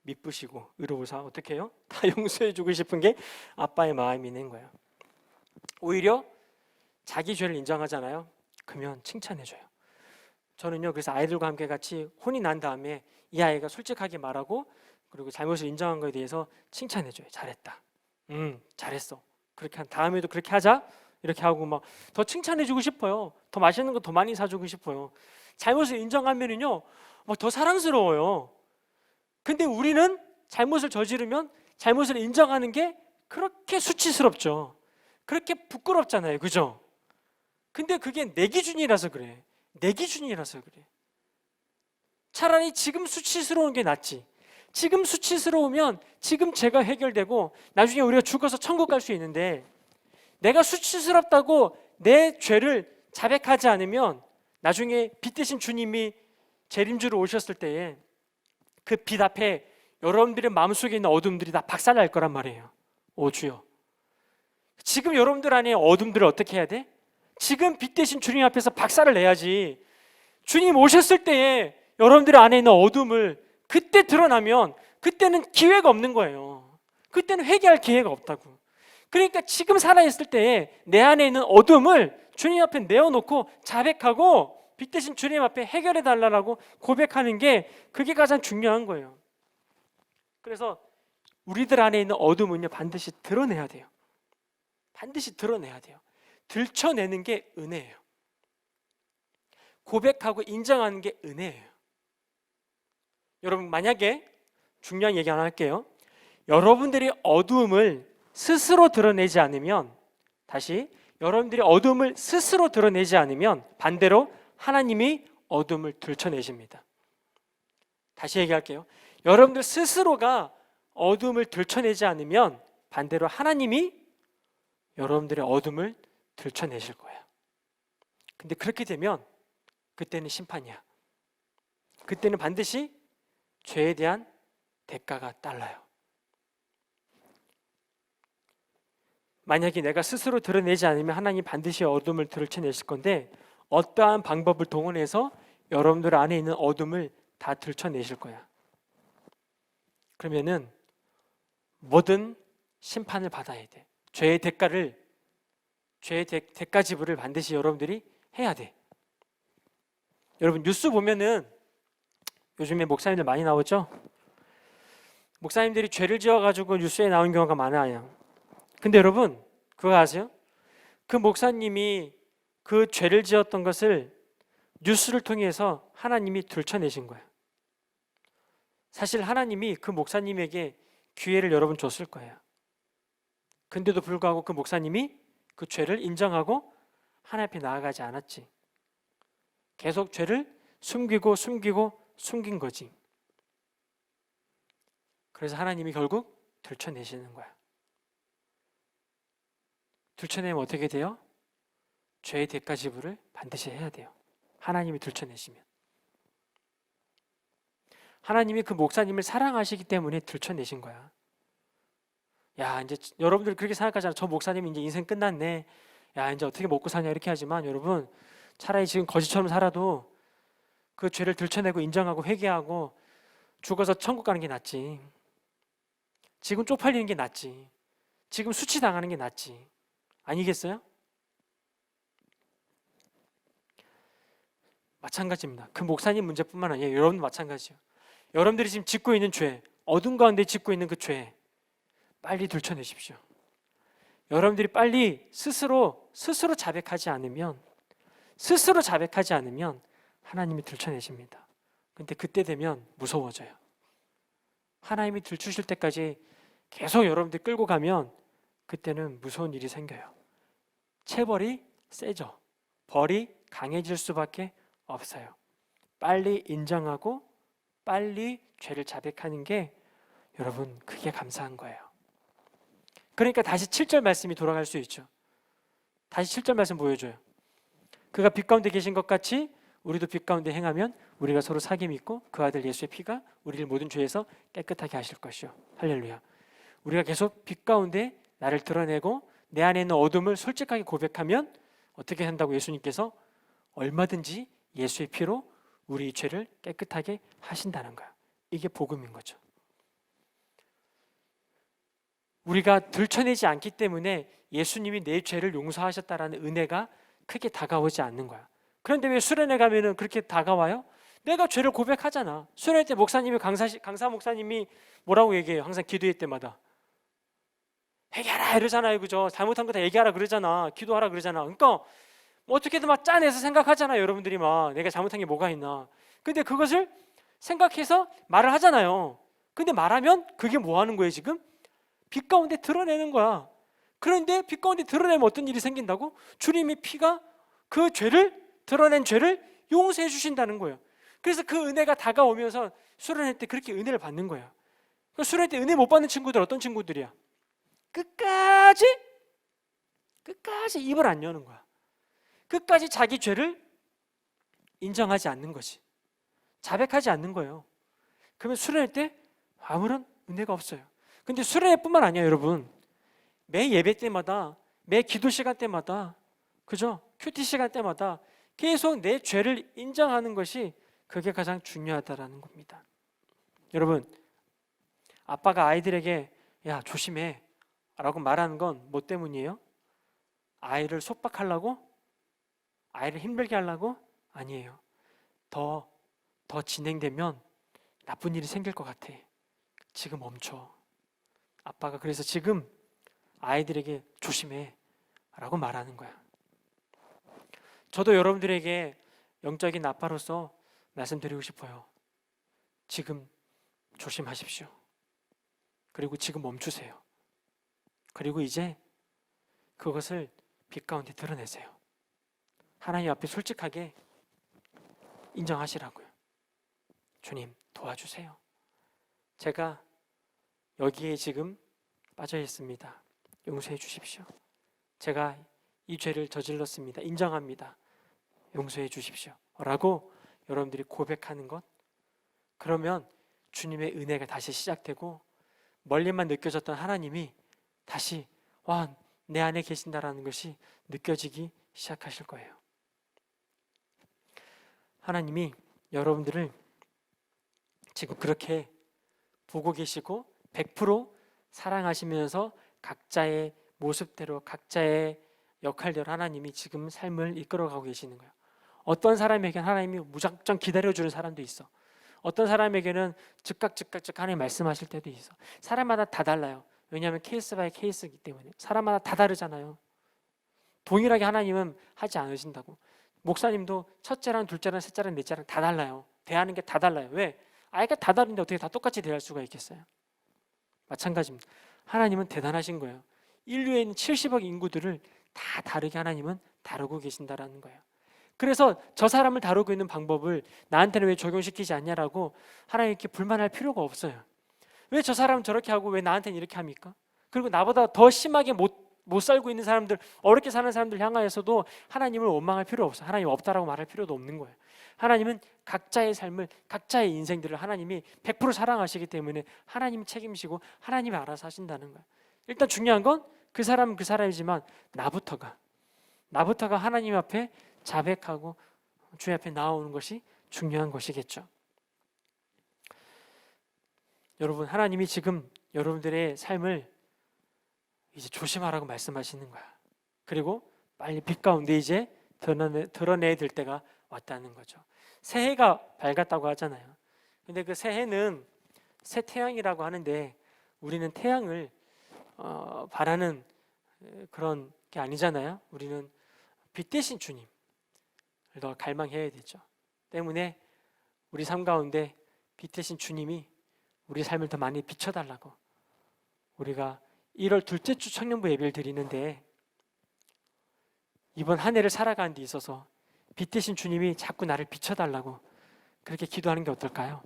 미쁘시고 의로우사 어떻게 해요? 다 용서해주고 싶은 게 아빠의 마음이는 거예요. 오히려 자기 죄를 인정하잖아요. 그러면 칭찬해줘요. 저는요, 그래서 아이들과 함께 같이 혼이 난 다음에 이 아이가 솔직하게 말하고 그리고 잘못을 인정한 거에 대해서 칭찬해줘요. 잘했다. 잘했어. 그렇게 한 다음에도 그렇게 하자. 이렇게 하고 막 더 칭찬해주고 싶어요. 더 맛있는 거 더 많이 사주고 싶어요. 잘못을 인정하면은요, 막 더 사랑스러워요. 근데 우리는 잘못을 저지르면 잘못을 인정하는 게 그렇게 수치스럽죠. 그렇게 부끄럽잖아요, 그죠? 근데 그게 내 기준이라서 그래. 내 기준이라서 그래. 차라리 지금 수치스러운 게 낫지. 지금 수치스러우면 지금 죄가 해결되고 나중에 우리가 죽어서 천국 갈 수 있는데, 내가 수치스럽다고 내 죄를 자백하지 않으면 나중에 빛 대신 주님이 재림주로 오셨을 때에 그 빛 앞에 여러분들의 마음속에 있는 어둠들이 다 박살날 거란 말이에요. 오 주여, 지금 여러분들 안에 어둠들을 어떻게 해야 돼? 지금 빛 대신 주님 앞에서 박살을 내야지. 주님 오셨을 때에 여러분들 안에 있는 어둠을 그때 드러나면 그때는 기회가 없는 거예요. 그때는 회개할 기회가 없다고. 그러니까 지금 살아있을 때에 내 안에 있는 어둠을 주님 앞에 내어놓고 자백하고 빛 대신 주님 앞에 해결해 달라고 고백하는 게 그게 가장 중요한 거예요. 그래서 우리들 안에 있는 어둠은요 반드시 드러내야 돼요. 반드시 드러내야 돼요. 들춰내는 게 은혜예요. 고백하고 인정하는 게 은혜예요. 여러분 만약에 중요한 얘기 하나 할게요. 여러분들이 어두움을 스스로 드러내지 않으면, 다시 여러분들이 어두움을 스스로 드러내지 않으면 반대로 하나님이 어둠을 들춰내십니다. 다시 얘기할게요. 여러분들 스스로가 어둠을 들춰내지 않으면 반대로 하나님이 여러분들의 어둠을 들춰내실 거예요. 근데 그렇게 되면 그때는 심판이야. 그때는 반드시 죄에 대한 대가가 달라요. 만약에 내가 스스로 드러내지 않으면 하나님 반드시 어둠을 들춰내실 건데 어떠한 방법을 동원해서 여러분들 안에 있는 어둠을 다 들춰내실 거야. 그러면은 뭐든 심판을 받아야 돼. 죄의 대가 지불을 반드시 여러분들이 해야 돼. 여러분 뉴스 보면은 요즘에 목사님들 많이 나오죠? 목사님들이 죄를 지어가지고 뉴스에 나온 경우가 많아요. 근데 여러분 그거 아세요? 그 목사님이 그 죄를 지었던 것을 뉴스를 통해서 하나님이 들춰내신 거예요. 사실 하나님이 그 목사님에게 기회를 여러 번 줬을 거예요. 근데도 불구하고 그 목사님이 그 죄를 인정하고 하나님 앞에 나아가지 않았지. 계속 죄를 숨긴 거지. 그래서 하나님이 결국 들춰내시는 거야. 들춰내면 어떻게 돼요? 죄의 대가 지불을 반드시 해야 돼요. 하나님이 들춰내시면. 하나님이 그 목사님을 사랑하시기 때문에 들춰내신 거야. 야, 이제 여러분들 그렇게 생각하잖아. 저 목사님 이제 인생 끝났네. 야, 이제 어떻게 먹고 사냐 이렇게 하지만 여러분 차라리 지금 거지처럼 살아도 그 죄를 들춰내고 인정하고 회개하고 죽어서 천국 가는 게 낫지. 지금 쪽팔리는 게 낫지. 지금 수치당하는 게 낫지. 아니겠어요? 마찬가지입니다. 그 목사님 문제뿐만 아니라 여러분도 마찬가지예요. 여러분들이 지금 짓고 있는 죄, 어둠 가운데 짓고 있는 그 죄 빨리 들춰내십시오. 여러분들이 빨리 스스로 자백하지 않으면 하나님이 들춰내십니다. 근데 그때 되면 무서워져요. 하나님이 들추실 때까지 계속 여러분들 끌고 가면 그때는 무서운 일이 생겨요. 체벌이 세죠. 벌이 강해질 수밖에 없어요. 빨리 인정하고 빨리 죄를 자백하는 게 여러분 그게 감사한 거예요. 그러니까 다시 7절 말씀이 돌아갈 수 있죠. 다시 7절 말씀 보여줘요. 그가 빛 가운데 계신 것 같이 우리도 빛 가운데 행하면 우리가 서로 사귐이 있고 그 아들 예수의 피가 우리를 모든 죄에서 깨끗하게 하실 것이요. 할렐루야. 우리가 계속 빛 가운데 나를 드러내고 내 안에 있는 어둠을 솔직하게 고백하면 어떻게 한다고 예수님께서 얼마든지 예수의 피로 우리 죄를 깨끗하게 하신다는 거야. 이게 복음인 거죠. 우리가 들춰내지 않기 때문에 예수님이 내 죄를 용서하셨다라는 은혜가 크게 다가오지 않는 거야. 그런데 왜 수련회 가면은 그렇게 다가와요? 내가 죄를 고백하잖아. 수련회 때 목사님이 강사 목사님이 뭐라고 얘기해요? 항상 기도회 때마다 회개하라 이러잖아요, 그죠? 잘못한 거 다 얘기하라 그러잖아, 기도하라 그러잖아. 그러니까 뭐 어떻게든 막 짜내서 생각하잖아요, 여러분들이 막 내가 잘못한 게 뭐가 있나. 근데 그것을 생각해서 말을 하잖아요. 근데 말하면 그게 뭐 하는 거예요, 지금? 빛 가운데 드러내는 거야. 그런데 빛 가운데 드러내면 어떤 일이 생긴다고? 주님의 피가 그 죄를 드러낸 죄를 용서해 주신다는 거예요. 그래서 그 은혜가 다가오면서 수련회 때 그렇게 은혜를 받는 거예요. 수련회 때 은혜 못 받는 친구들 어떤 친구들이야? 끝까지 입을 안 여는 거야. 끝까지 자기 죄를 인정하지 않는 것이, 자백하지 않는 거예요. 그러면 수련회 때 아무런 은혜가 없어요. 근데 수련회뿐만 아니야, 여러분. 매 예배 때마다, 매 기도 시간 때마다, 그죠? 큐티 시간 때마다 계속 내 죄를 인정하는 것이 그게 가장 중요하다라는 겁니다. 여러분, 아빠가 아이들에게 야 조심해 라고 말하는 건 뭐 때문이에요? 아이를 속박하려고? 아이를 힘들게 하려고? 아니에요. 더 진행되면 나쁜 일이 생길 것 같아. 지금 멈춰. 아빠가 그래서 지금 아이들에게 조심해 라고 말하는 거야. 저도 여러분들에게 영적인 아빠로서 말씀드리고 싶어요. 지금 조심하십시오. 그리고 지금 멈추세요. 그리고 이제 그것을 빛 가운데 드러내세요. 하나님 앞에 솔직하게 인정하시라고요. 주님 도와주세요. 제가 여기에 지금 빠져 있습니다. 용서해 주십시오. 제가 이 죄를 저질렀습니다. 인정합니다. 용서해 주십시오. 라고 여러분들이 고백하는 것, 그러면 주님의 은혜가 다시 시작되고 멀리만 느껴졌던 하나님이 다시 와, 내 안에 계신다라는 것이 느껴지기 시작하실 거예요. 하나님이 여러분들을 지금 그렇게 보고 계시고 100% 사랑하시면서 각자의 모습대로 각자의 역할대로 하나님이 지금 삶을 이끌어가고 계시는 거예요. 어떤 사람에게는 하나님이 무작정 기다려주는 사람도 있어. 어떤 사람에게는 즉각 하나님 말씀하실 때도 있어. 사람마다 다 달라요. 왜냐하면 케이스 바이 케이스이기 때문에. 사람마다 다 다르잖아요. 동일하게 하나님은 하지 않으신다고. 목사님도 첫째랑 둘째랑 셋째랑 넷째랑 다 달라요. 대하는 게 다 달라요. 왜? 아이가 다 다른데 어떻게 다 똑같이 대할 수가 있겠어요? 마찬가지입니다. 하나님은 대단하신 거예요. 인류에 있는 70억 인구들을 다 다르게 하나님은 다루고 계신다라는 거예요. 그래서 저 사람을 다루고 있는 방법을 나한테는 왜 적용시키지 않냐라고 하나님께 불만할 필요가 없어요. 왜 저 사람은 저렇게 하고 왜 나한테는 이렇게 합니까? 그리고 나보다 더 심하게 못 살고 있는 사람들, 어렵게 사는 사람들 향하여서도 하나님을 원망할 필요 없어요. 하나님 없다라고 말할 필요도 없는 거예요. 하나님은 각자의 삶을, 각자의 인생들을 하나님이 100% 사랑하시기 때문에 하나님이 책임지고 하나님이 알아서 하신다는 거예요. 일단 중요한 건 그 사람은 그 사람이지만 나부터가 하나님 앞에 자백하고 주의 앞에 나오는 것이 중요한 것이겠죠. 여러분, 하나님이 지금 여러분들의 삶을 이제 조심하라고 말씀하시는 거야. 그리고 빨리 빛 가운데 이제 드러내야 될 때가 왔다는 거죠. 새해가 밝았다고 하잖아요. 근데 그 새해는 새 태양이라고 하는데 우리는 태양을 바라는 그런 게 아니잖아요. 우리는 빛 대신 주님을 더 갈망해야 되죠. 때문에 우리 삶 가운데 빛 대신 주님이 우리 삶을 더 많이 비춰달라고 우리가 1월 둘째 주 청년부 예배를 드리는데 이번 한 해를 살아가는 데 있어서 빛 대신 주님이 자꾸 나를 비춰달라고 그렇게 기도하는 게 어떨까요?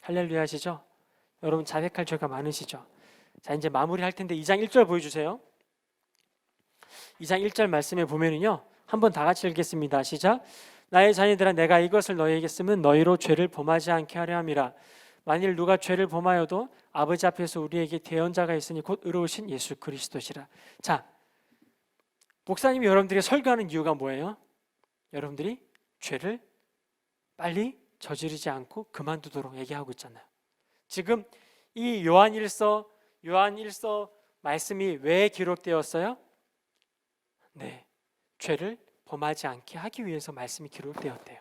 할렐루야 하시죠? 여러분 자백할 죄가 많으시죠? 자, 이제 마무리할 텐데 2장 1절 보여주세요. 2장 1절 말씀에 보면은요, 한번 다 같이 읽겠습니다. 시작. 나의 자녀들아, 내가 이것을 너희에게 쓰면 너희로 죄를 범하지 않게 하려 함이라. 만일 누가 죄를 범하여도 아버지 앞에서 우리에게 대언자가 있으니 곧 의로우신 예수 그리스도시라. 자, 목사님이 여러분들에게 설교하는 이유가 뭐예요? 여러분들이 죄를 빨리 저지르지 않고 그만두도록 얘기하고 있잖아요. 지금 이 요한일서 말씀이 왜 기록되었어요? 네, 죄를 범하지 않게 하기 위해서 말씀이 기록되었대요.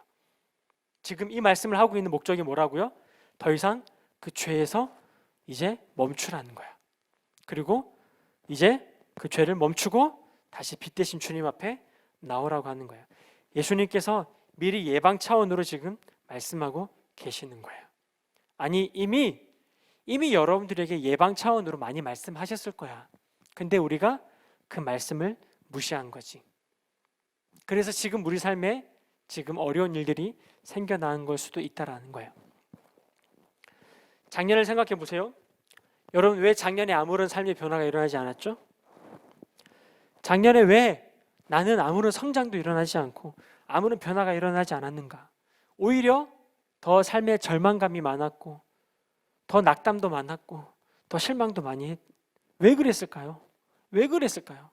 지금 이 말씀을 하고 있는 목적이 뭐라고요? 더 이상 그 죄에서 이제 멈추라는 거야. 그리고 이제 그 죄를 멈추고 다시 빛 대신 주님 앞에 나오라고 하는 거예요. 예수님께서 미리 예방 차원으로 지금 말씀하고 계시는 거예요. 아니 이미 여러분들에게 예방 차원으로 많이 말씀하셨을 거야. 근데 우리가 그 말씀을 무시한 거지. 그래서 지금 우리 삶에 지금 어려운 일들이 생겨나는 걸 수도 있다라는 거예요. 작년을 생각해 보세요. 여러분 왜 작년에 아무런 삶의 변화가 일어나지 않았죠? 작년에 왜 나는 아무런 성장도 일어나지 않고 아무런 변화가 일어나지 않았는가? 오히려 더 삶의 절망감이 많았고 더 낙담도 많았고 더 실망도 많이 왜 그랬을까요? 왜 그랬을까요?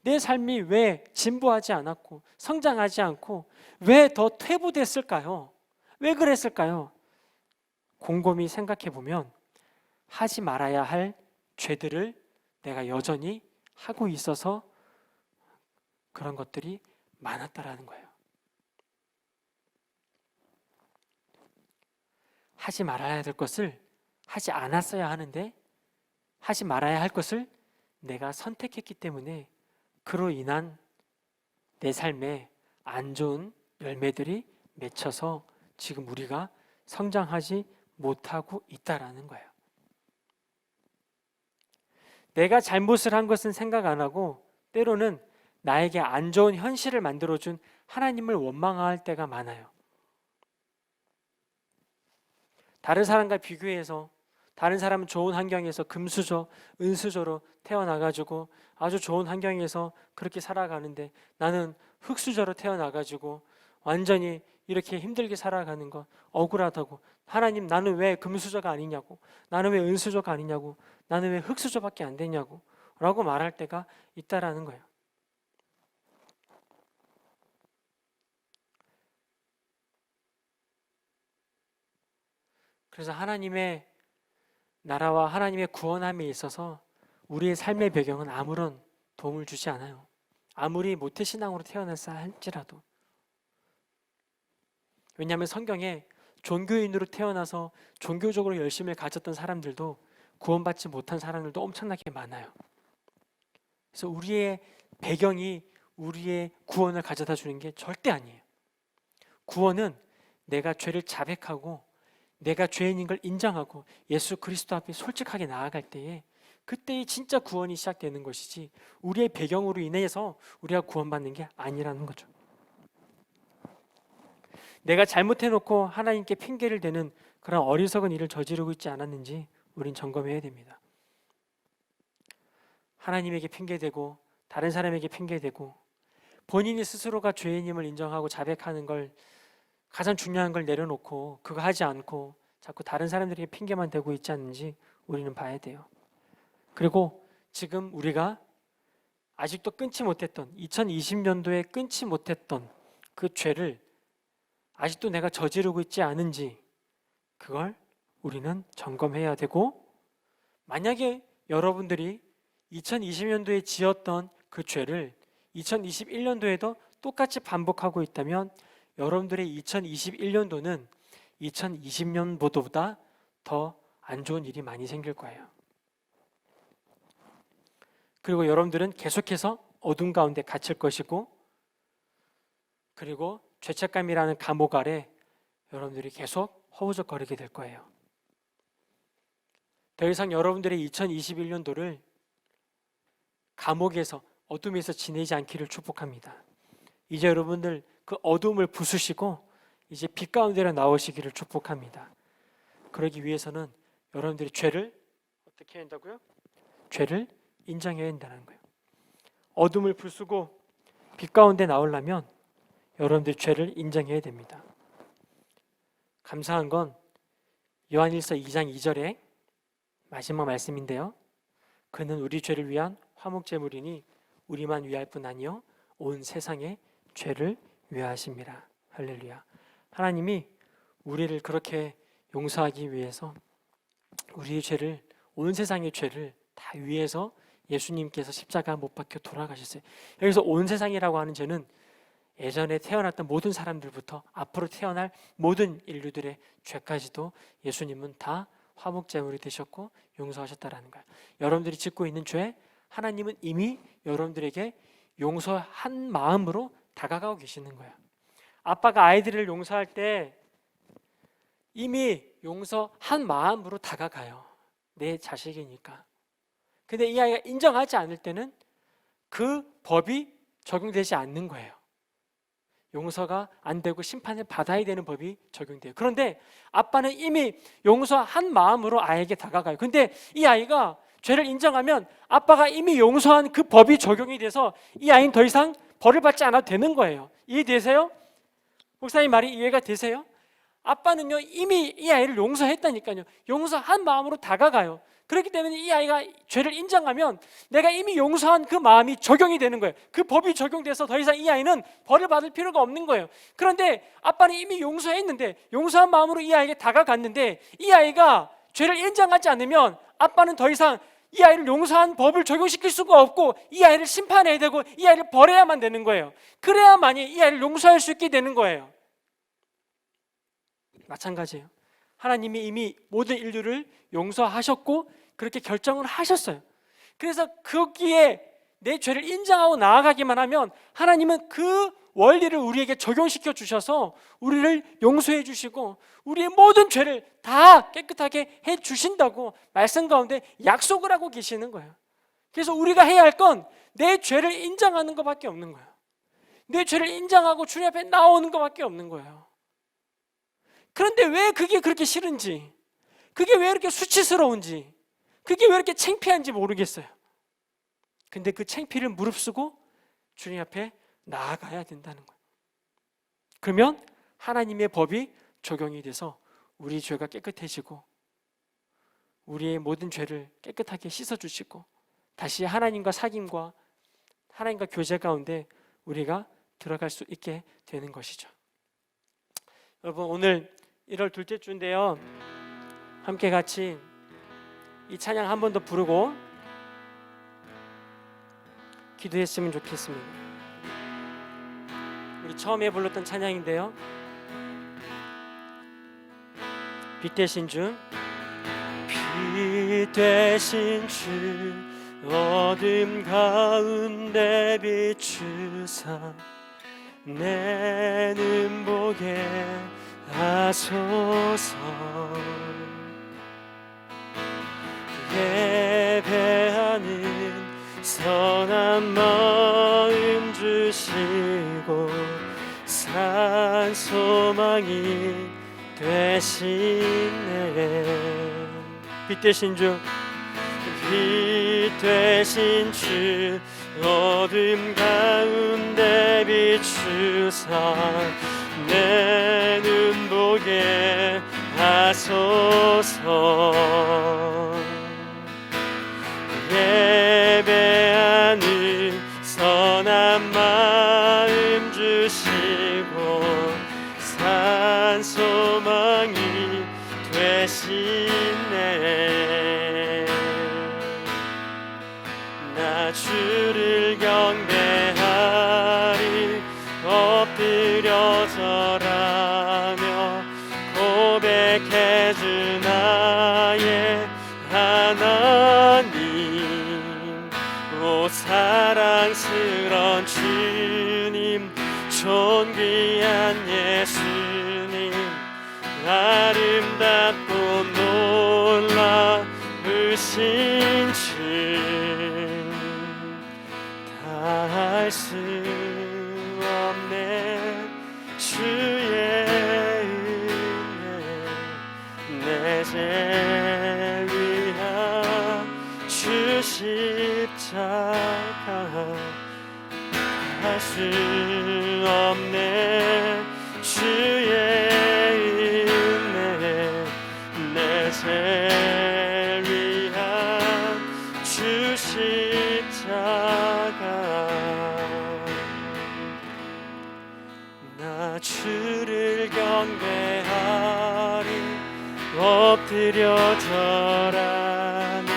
내 삶이 왜 진보하지 않았고 성장하지 않고 왜 더 퇴보됐을까요? 왜 그랬을까요? 곰곰이 생각해 보면 하지 말아야 할 죄들을 내가 여전히 하고 있어서 그런 것들이 많았다라는 거예요. 하지 말아야 될 것을 하지 않았어야 하는데 하지 말아야 할 것을 내가 선택했기 때문에 그로 인한 내 삶에 안 좋은 열매들이 맺혀서 지금 우리가 성장하지 못하고 있다라는 거예요. 내가 잘못을 한 것은 생각 안 하고 때로는 나에게 안 좋은 현실을 만들어준 하나님을 원망할 때가 많아요. 다른 사람과 비교해서 다른 사람은 좋은 환경에서 금수저, 은수저로 태어나가지고 아주 좋은 환경에서 그렇게 살아가는데 나는 흙수저로 태어나가지고 완전히 이렇게 힘들게 살아가는 것 억울하다고. 하나님, 나는 왜 금수저가 아니냐고, 나는 왜 은수저가 아니냐고, 나는 왜 흙수저밖에 안 되냐고 라고 말할 때가 있다라는 거예요. 그래서 하나님의 나라와 하나님의 구원함에 있어서 우리의 삶의 배경은 아무런 도움을 주지 않아요. 아무리 모태신앙으로 태어났다 할지라도. 왜냐하면 성경에 종교인으로 태어나서 종교적으로 열심을 가졌던 사람들도 구원받지 못한 사람들도 엄청나게 많아요. 그래서 우리의 배경이 우리의 구원을 가져다 주는 게 절대 아니에요. 구원은 내가 죄를 자백하고 내가 죄인인 걸 인정하고 예수 그리스도 앞에 솔직하게 나아갈 때에 그때의 진짜 구원이 시작되는 것이지 우리의 배경으로 인해서 우리가 구원받는 게 아니라는 거죠. 내가 잘못해놓고 하나님께 핑계를 대는 그런 어리석은 일을 저지르고 있지 않았는지 우린 점검해야 됩니다. 하나님에게 핑계대고 다른 사람에게 핑계대고 본인이 스스로가 죄인임을 인정하고 자백하는 걸 가장 중요한 걸 내려놓고 그거 하지 않고 자꾸 다른 사람들에게 핑계만 대고 있지 않는지 우리는 봐야 돼요. 그리고 지금 우리가 아직도 끊지 못했던 2020년도에 끊지 못했던 그 죄를 아직도 내가 저지르고 있지 않은지 그걸 우리는 점검해야 되고, 만약에 여러분들이 2020년도에 지었던 그 죄를 2021년도에도 똑같이 반복하고 있다면 여러분들의 2021년도는 2020년보다 더 안 좋은 일이 많이 생길 거예요. 그리고 여러분들은 계속해서 어둠 가운데 갇힐 것이고, 그리고 죄책감이라는 감옥 아래 여러분들이 계속 허우적거리게 될 거예요. 더 이상 여러분들의 2021년도를 감옥에서 어둠에서 지내지 않기를 축복합니다. 이제 여러분들 그 어둠을 부수시고 이제 빛 가운데로 나오시기를 축복합니다. 그러기 위해서는 여러분들이 죄를 어떻게 해야 한다고요? 죄를 인정해야 한다는 거예요. 어둠을 부수고 빛 가운데 나오려면 여러분들이 죄를 인정해야 됩니다. 감사한 건 요한일서 2장 2절에 마지막 말씀인데요. 그는 우리 죄를 위한 화목제물이니 우리만 위할 뿐 아니요 온 세상의 죄를 위하심이라. 할렐루야. 하나님이 우리를 그렇게 용서하기 위해서 우리의 죄를, 온 세상의 죄를 다 위해서 예수님께서 십자가 못 박혀 돌아가셨어요. 여기서 온 세상이라고 하는 죄는 예전에 태어났던 모든 사람들부터 앞으로 태어날 모든 인류들의 죄까지도 예수님은 다 화목제물이 되셨고 용서하셨다라는 거예요. 여러분들이 짓고 있는 죄, 하나님은 이미 여러분들에게 용서한 마음으로 다가가고 계시는 거예요. 아빠가 아이들을 용서할 때 이미 용서한 마음으로 다가가요. 내 자식이니까. 근데 이 아이가 인정하지 않을 때는 그 법이 적용되지 않는 거예요. 용서가 안 되고 심판을 받아야 되는 법이 적용돼요. 그런데 아빠는 이미 용서한 마음으로 아이에게 다가가요. 근데 이 아이가 죄를 인정하면 아빠가 이미 용서한 그 법이 적용이 돼서 이 아이는 더 이상 벌을 받지 않아도 되는 거예요. 이해되세요? 목사님 말이 이해가 되세요? 아빠는요 이미 이 아이를 용서했다니까요. 용서한 마음으로 다가가요. 그렇기 때문에 이 아이가 죄를 인정하면 내가 이미 용서한 그 마음이 적용이 되는 거예요. 그 법이 적용돼서 더 이상 이 아이는 벌을 받을 필요가 없는 거예요. 그런데 아빠는 이미 용서했는데, 용서한 마음으로 이 아이에게 다가갔는데, 이 아이가 죄를 인정하지 않으면 아빠는 더 이상 이 아이를 용서한 법을 적용시킬 수가 없고 이 아이를 심판해야 되고 이 아이를 벌해야만 되는 거예요. 그래야만이 이 아이를 용서할 수 있게 되는 거예요. 마찬가지예요. 하나님이 이미 모든 인류를 용서하셨고 그렇게 결정을 하셨어요. 그래서 거기에 내 죄를 인정하고 나아가기만 하면 하나님은 그 원리를 우리에게 적용시켜 주셔서 우리를 용서해 주시고 우리의 모든 죄를 다 깨끗하게 해 주신다고 말씀 가운데 약속을 하고 계시는 거예요. 그래서 우리가 해야 할 건 내 죄를 인정하는 것밖에 없는 거예요. 내 죄를 인정하고 주님 앞에 나오는 것밖에 없는 거예요. 그런데 왜 그게 그렇게 싫은지, 그게 왜 이렇게 수치스러운지, 그게 왜 이렇게 창피한지 모르겠어요. 근데 그 창피를 무릅쓰고 주님 앞에 나아가야 된다는 거예요. 그러면 하나님의 법이 적용이 돼서 우리 죄가 깨끗해지고 우리의 모든 죄를 깨끗하게 씻어주시고 다시 하나님과 사귐과 하나님과 교제 가운데 우리가 들어갈 수 있게 되는 것이죠. 여러분, 오늘 1월 둘째 주인데요, 함께 같이 이 찬양 한 번 더 부르고 기도했으면 좋겠습니다. 우리 처음에 불렀던 찬양인데요, 빛 대신 주, 빛 대신 주 어둠 가운데 비추사 내 눈 보게 하소서. 예배하는 선한 마음 주시고 산 소망이 되시네. 빛 대신 주, 빛 대신 주 어둠 가운데 비추사 내 눈 보게 하소서. 예배하는 선한 마음 주시고 산 소망이 되시네. 나 주를 경배하리 엎드려 절하며 고백해 주 나의 하나님. 오 사랑스런 주님, 존귀한 예수님, 아름답고 놀라우신 주, 다할 수 없네 주의 은혜, 내 죄 위한 주 십자가, 할 수 없네 주의 은혜, 내 죄 위한 주 십자가. 나 주를 경배하리 엎드려 절하며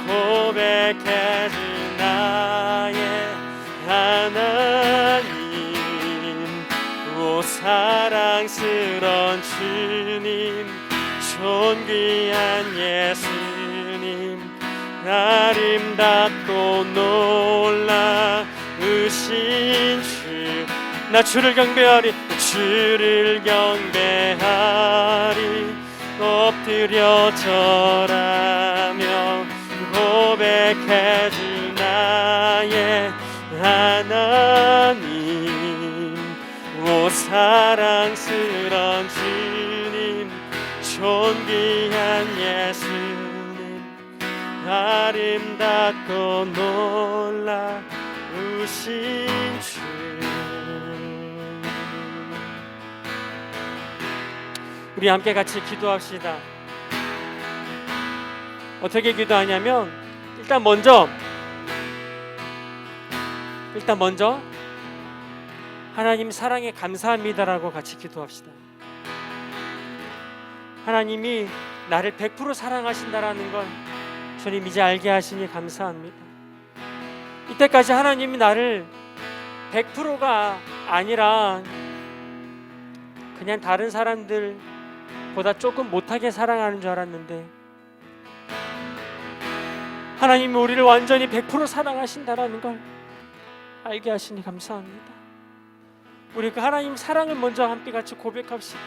고백해 주 나의 하나님. 오 사랑스런 주님, 존귀한 예수님, 아름답고 놀라우신 주, 나 주를 경배하리, 주를 경배하리 엎드려 절하며 고백해 주 나의 하나님. 오 사랑스런 주님, 존귀한 예수님, 아름답고 놀라우신 주. 우리 함께 같이 기도합시다. 어떻게 기도하냐면 일단 먼저 하나님 사랑에 감사합니다라고 같이 기도합시다. 하나님이 나를 100% 사랑하신다라는 걸 주님 이제 알게 하시니 감사합니다. 이때까지 하나님이 나를 100%가 아니라 그냥 다른 사람들보다 조금 못하게 사랑하는 줄 알았는데 하나님이 우리를 완전히 100% 사랑하신다라는 걸 알게 하시니 감사합니다. 우리 그 하나님 사랑을 먼저 함께같이 고백합시다.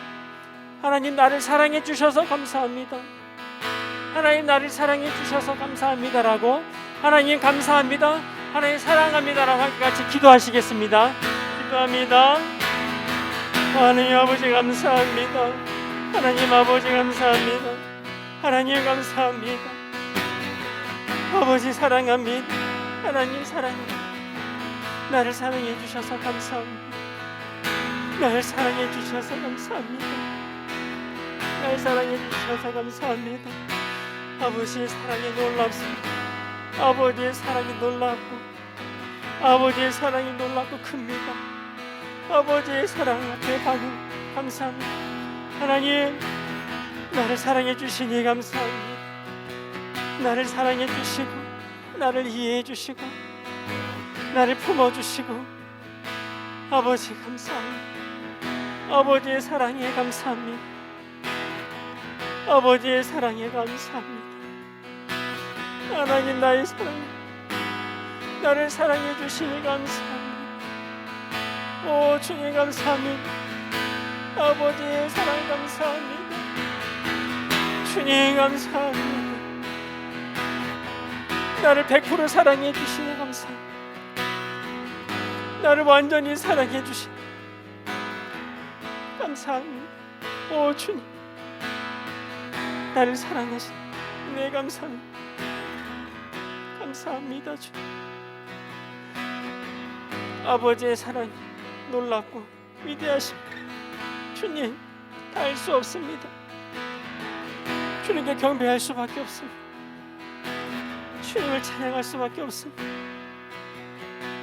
하나님 나를 사랑해 주셔서 감사합니다. 하나님 나를 사랑해 주셔서 감사합니다라고 하나님 감사합니다. 하나님 사랑합니다라고 함께같이 기도하시겠습니다. 기도합니다. 하나님 아버지 감사합니다. 하나님 아버지 감사합니다. 하나님 감사합니다. 아버지 사랑합니다. 하나님 사랑합니다. 나를 사랑해 주셔서 감사합니다. 나를 사랑해 주셔서 감사합니다. 나를 사랑해 주셔서 감사합니다. 아버지의 사랑이 놀랍습니다. 아버지의 사랑이 놀랍고 아버지의 사랑이 놀랍고 큽니다. 아버지의 사랑 앞에 반응 감사합니다. 하나님 나를 사랑해 주시니 감사합니다. 나를 사랑해 주시고 나를 이해해 주시고 나를 품어주시고 아버지 감사합니다. 아버지의 사랑에 감사합니다. 아버지의 사랑에 감사합니다. 하나님 나의 사랑 나를 사랑해 주시니 감사합니다. 오 주님 감사합니다. 아버지의 사랑 감사합니다. 주님 감사합니다. 나를 100% 사랑해 주시니 감사합니다. 나를 완전히 사랑해 주시니 감사합니다. 오 주님 나를 사랑하시니 네 감사합니다. 감사합니다 주님. 아버지의 사랑이 놀랍고 위대하십니다. 주님 다 알 수 없습니다. 주님께 경배할 수밖에 없습니다. 주님을 찬양할 수밖에 없습니다.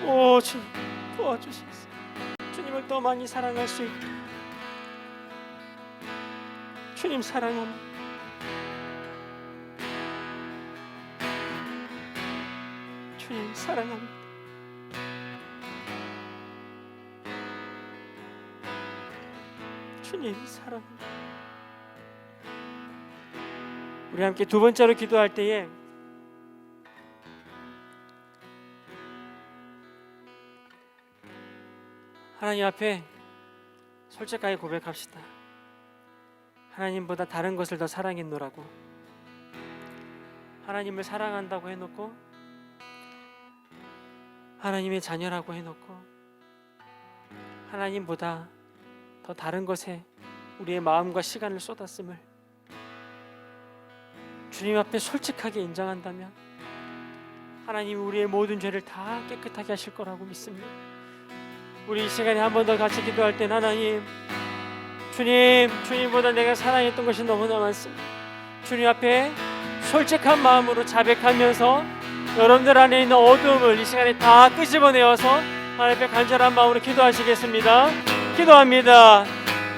오 주님 도와주시옵소서. 주님을 더 많이 사랑할 수 있게 주님 사랑합니다. 주님 사랑합니다. 주님 사랑합니다. 우리 함께 두 번째로 기도할 때에 하나님 앞에 솔직하게 고백합시다. 하나님보다 다른 것을 더 사랑했노라고. 하나님을 사랑한다고 해놓고 하나님의 자녀라고 해놓고 하나님보다 더 다른 것에 우리의 마음과 시간을 쏟았음을 주님 앞에 솔직하게 인정한다면 하나님이 우리의 모든 죄를 다 깨끗하게 하실 거라고 믿습니다. 우리 이 시간에 한 번 더 같이 기도할 땐 하나님 주님보다 내가 사랑했던 것이 너무나 많습니다. 주님 앞에 솔직한 마음으로 자백하면서 여러분들 안에 있는 어두움을 이 시간에 다 끄집어내어서 하나님 앞에 간절한 마음으로 기도하시겠습니다. 기도합니다.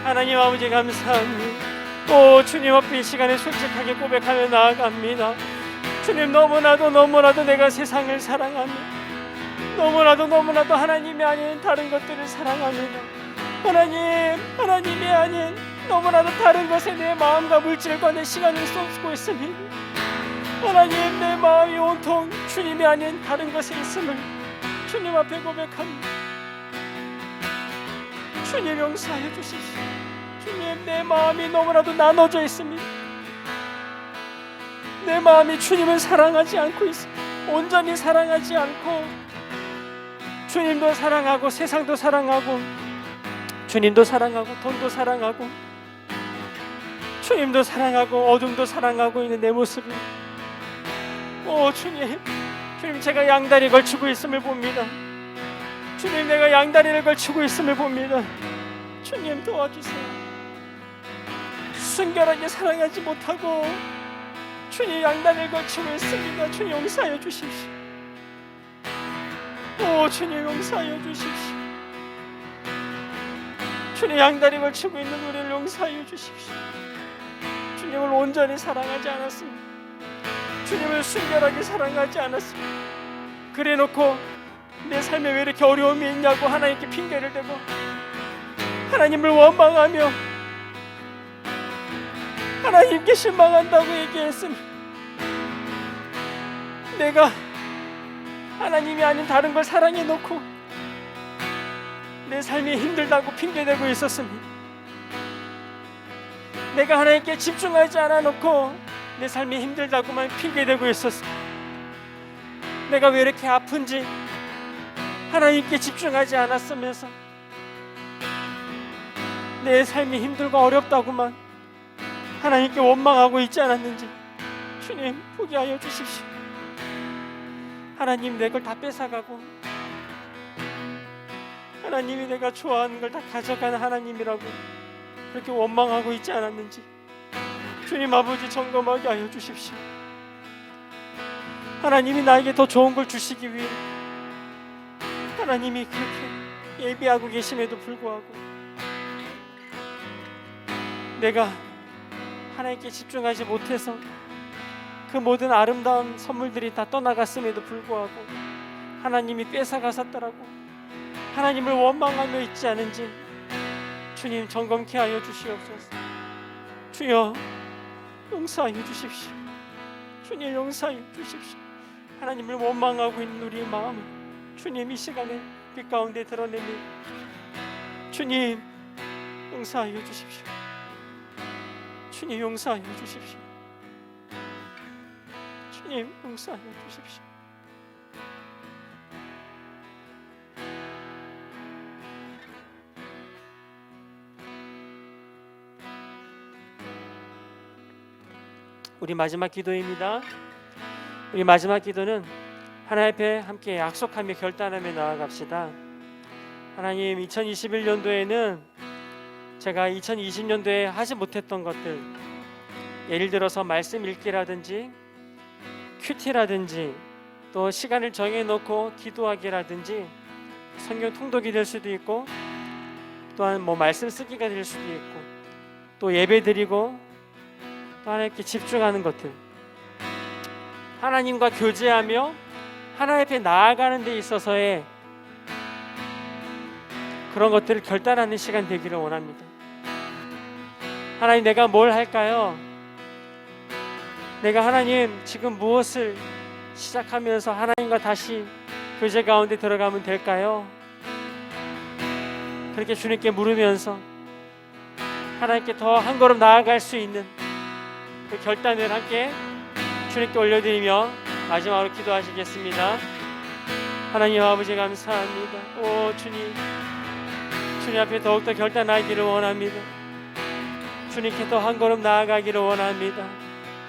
하나님 아버지 감사합니다. 오 주님 앞에 이 시간에 솔직하게 고백하며 나아갑니다. 주님 너무나도 내가 세상을 사랑합니다. 너무나도 하나님이 아닌 다른 것들을 사랑합니다. 하나님이 아닌 너무나도 다른 것에 내 마음과 물질과 내 시간을 쏟고 있습니다. 하나님 내 마음이 온통 주님이 아닌 다른 것에 있음을 주님 앞에 고백합니다. 주님 용서하여 주십시오. 주님 내 마음이 너무나도 나눠져 있습니다. 내 마음이 주님을 사랑하지 않고 있습니다. 온전히 사랑하지 않고 주님도 사랑하고 세상도 사랑하고 주님도 사랑하고 돈도 사랑하고 주님도 사랑하고 어둠도 사랑하고 있는 내 모습을 오 주님 제가 양다리 걸치고 있음을 봅니다. 주님 내가 양다리를 걸치고 있음을 봅니다. 주님 도와주세요. 순결하게 사랑하지 못하고 주님 양다리를 걸치고 있습니다. 주님 용서하여 주십시오. 오 주님 용서하여 주십시오. 주님 양다리 걸치고 있는 우리를 용서하여 주십시오. 주님을 온전히 사랑하지 않았습니다. 주님을 순결하게 사랑하지 않았습니다. 그래놓고 내 삶에 왜 이렇게 어려움이 있냐고 하나님께 핑계를 대고 하나님을 원망하며 하나님께 실망한다고 얘기했습니다. 내가 하나님이 아닌 다른 걸 사랑해 놓고 내 삶이 힘들다고 핑계대고 있었습니다. 내가 하나님께 집중하지 않아 놓고 내 삶이 힘들다고만 핑계대고 있었습니다. 내가 왜 이렇게 아픈지 하나님께 집중하지 않았으면서 내 삶이 힘들고 어렵다고만 하나님께 원망하고 있지 않았는지 주님 포기하여 주십시오. 하나님 내 걸 다 뺏어가고 하나님이 내가 좋아하는 걸 다 가져가는 하나님이라고 그렇게 원망하고 있지 않았는지 주님 아버지 점검하게 하여 주십시오. 하나님이 나에게 더 좋은 걸 주시기 위해 하나님이 그렇게 예비하고 계심에도 불구하고 내가 하나님께 집중하지 못해서 그 모든 아름다운 선물들이 다 떠나갔음에도 불구하고 하나님이 뺏어가셨더라고 하나님을 원망하며 있지 않은지 주님 점검케 하여 주시옵소서. 주여 용서하여 주십시오. 주님 용서하여 주십시오. 하나님을 원망하고 있는 우리의 마음을 주님 이 시간에 빛 가운데 드러냅니다. 주님 용서하여 주십시오. 주님 용서하여 주십시오. 주님 용서하여 주십시오. 우리 마지막 기도입니다. 우리 마지막 기도는 하나님 앞에 함께 약속하며 결단하며 나아갑시다. 하나님 2021년도에는 제가 2020년도에 하지 못했던 것들, 예를 들어서 말씀 읽기라든지 큐티라든지 또 시간을 정해놓고 기도하기라든지 성경 통독이 될 수도 있고 또한 말씀 쓰기가 될 수도 있고 또 예배 드리고 또 하나님께 집중하는 것들, 하나님과 교제하며 하나님 앞에 나아가는 데 있어서의 그런 것들을 결단하는 시간 되기를 원합니다. 하나님 내가 뭘 할까요? 내가 하나님 지금 무엇을 시작하면서 하나님과 다시 교제 가운데 들어가면 될까요? 그렇게 주님께 물으면서 하나님께 더 한 걸음 나아갈 수 있는 그 결단을 함께 주님께 올려드리며 마지막으로 기도하시겠습니다. 하나님 아버지 감사합니다. 오 주님, 주님 앞에 더욱더 결단하기를 원합니다. 주님께 더 한 걸음 나아가기를 원합니다.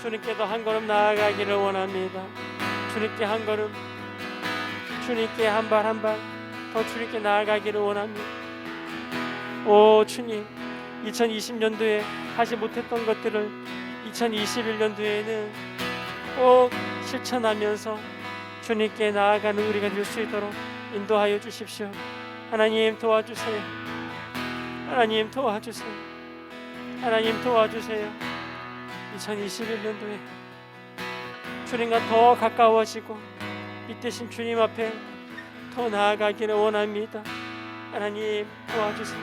주님께 더 한 걸음 나아가기를 원합니다. 주님께 한 걸음, 주님께 한 발 한 발 더 주님께 나아가기를 원합니다. 오 주님, 2020년도에 하지 못했던 것들을 2021년도에는 꼭 실천하면서 주님께 나아가는 우리가 될 수 있도록 인도하여 주십시오. 하나님 도와주세요. 하나님 도와주세요. 하나님 도와주세요. 2021년도에 주님과 더 가까워지고 믿으신 주님 앞에 더 나아가기를 원합니다. 하나님 도와주세요.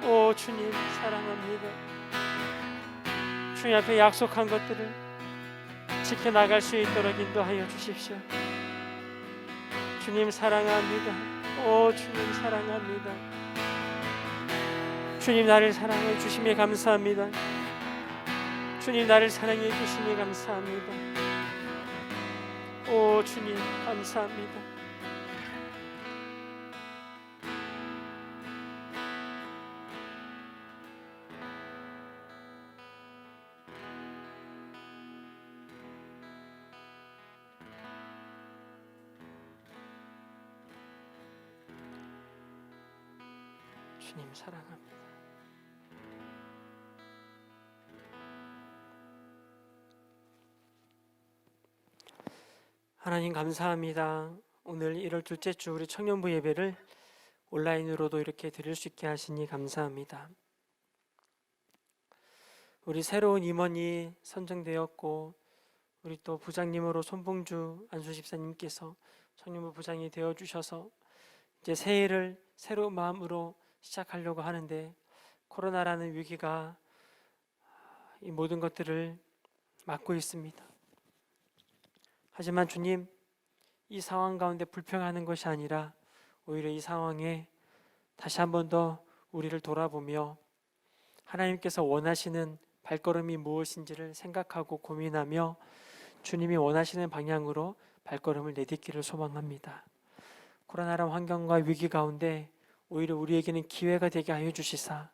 오 주님 사랑합니다. 주님 앞에 약속한 것들을 지켜나갈 수 있도록 인도하여 주십시오. 주님 사랑합니다. 오 주님 사랑합니다. 주님 나를 사랑해 주심에 감사합니다. 주님 나를 사랑해 주심에 감사합니다. 오 주님 감사합니다. 주님 사랑합니다. 하나님 감사합니다. 오늘 1월 둘째 주 우리 청년부 예배를 온라인으로도 이렇게 드릴 수 있게 하시니 감사합니다. 우리 새로운 임원이 선정되었고 우리 또 부장님으로 손봉주 안수집사님께서 청년부 부장이 되어주셔서 이제 새해를 새로운 마음으로 시작하려고 하는데 코로나라는 위기가 이 모든 것들을 막고 있습니다. 하지만 주님, 이 상황 가운데 불평하는 것이 아니라 오히려 이 상황에 다시 한 번 더 우리를 돌아보며 하나님께서 원하시는 발걸음이 무엇인지를 생각하고 고민하며 주님이 원하시는 방향으로 발걸음을 내딛기를 소망합니다. 코로나란 환경과 위기 가운데 오히려 우리에게는 기회가 되게 하여 주시사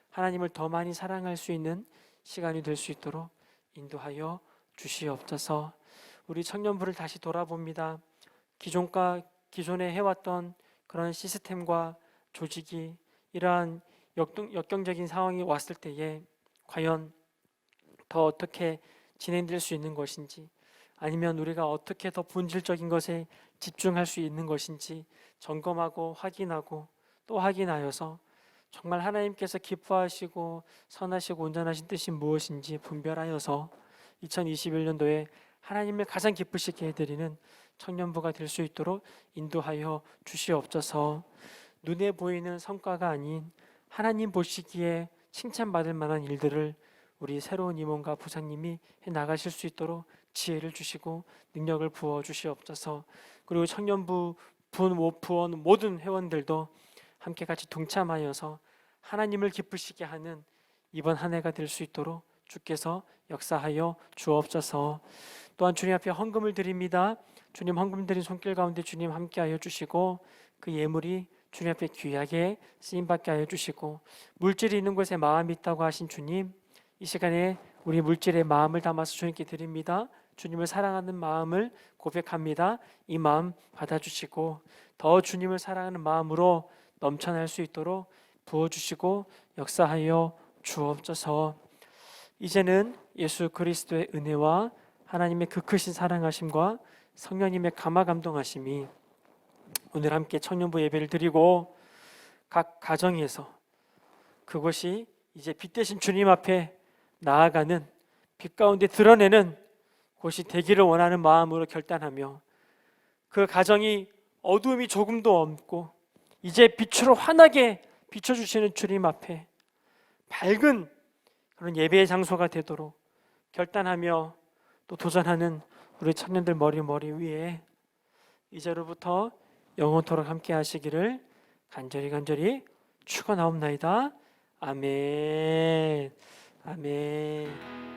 하나님을 더 많이 사랑할 수 있는 시간이 될 수 있도록 인도하여 주시옵소서. 우리 청년부를 다시 돌아봅니다. 기존에 해왔던 그런 시스템과 조직이 이러한 역경적인 상황이 왔을 때에 과연 더 어떻게 진행될 수 있는 것인지, 아니면 우리가 어떻게 더 본질적인 것에 집중할 수 있는 것인지 점검하고 확인하고 또 확인하여서 정말 하나님께서 기뻐하시고 선하시고 온전하신 뜻이 무엇인지 분별하여서 2021년도에 하나님을 가장 기쁘시게 해드리는 청년부가 될 수 있도록 인도하여 주시옵소서. 눈에 보이는 성과가 아닌 하나님 보시기에 칭찬받을 만한 일들을 우리 새로운 임원과 부장님이 해 나가실 수 있도록 지혜를 주시고 능력을 부어 주시옵소서. 그리고 청년부 부원 모든 회원들도 함께 같이 동참하여서 하나님을 기쁘시게 하는 이번 한 해가 될 수 있도록 주께서 역사하여 주옵소서. 또한 주님 앞에 헌금을 드립니다. 주님 헌금 드린 손길 가운데 주님 함께하여 주시고 그 예물이 주님 앞에 귀하게 쓰임받게 하여 주시고 물질이 있는 곳에 마음이 있다고 하신 주님, 이 시간에 우리 물질의 마음을 담아서 주님께 드립니다. 주님을 사랑하는 마음을 고백합니다. 이 마음 받아주시고 더 주님을 사랑하는 마음으로 넘쳐날 수 있도록 부어주시고 역사하여 주옵소서. 이제는 예수 그리스도의 은혜와 하나님의 그 크신 사랑하심과 성령님의 감화 감동하심이 오늘 함께 청년부 예배를 드리고 각 가정에서 그것이 이제 빛 대신 주님 앞에 나아가는 빛 가운데 드러내는 곳이 되기를 원하는 마음으로 결단하며 그 가정이 어두움이 조금도 없고 이제 빛으로 환하게 비춰주시는 주님 앞에 밝은 그런 예배의 장소가 되도록 결단하며 또 도전하는 우리 청년들 머리 위에 이제로부터 영원토록 함께 하시기를 간절히 축원하옵나이다. 아멘. 아멘.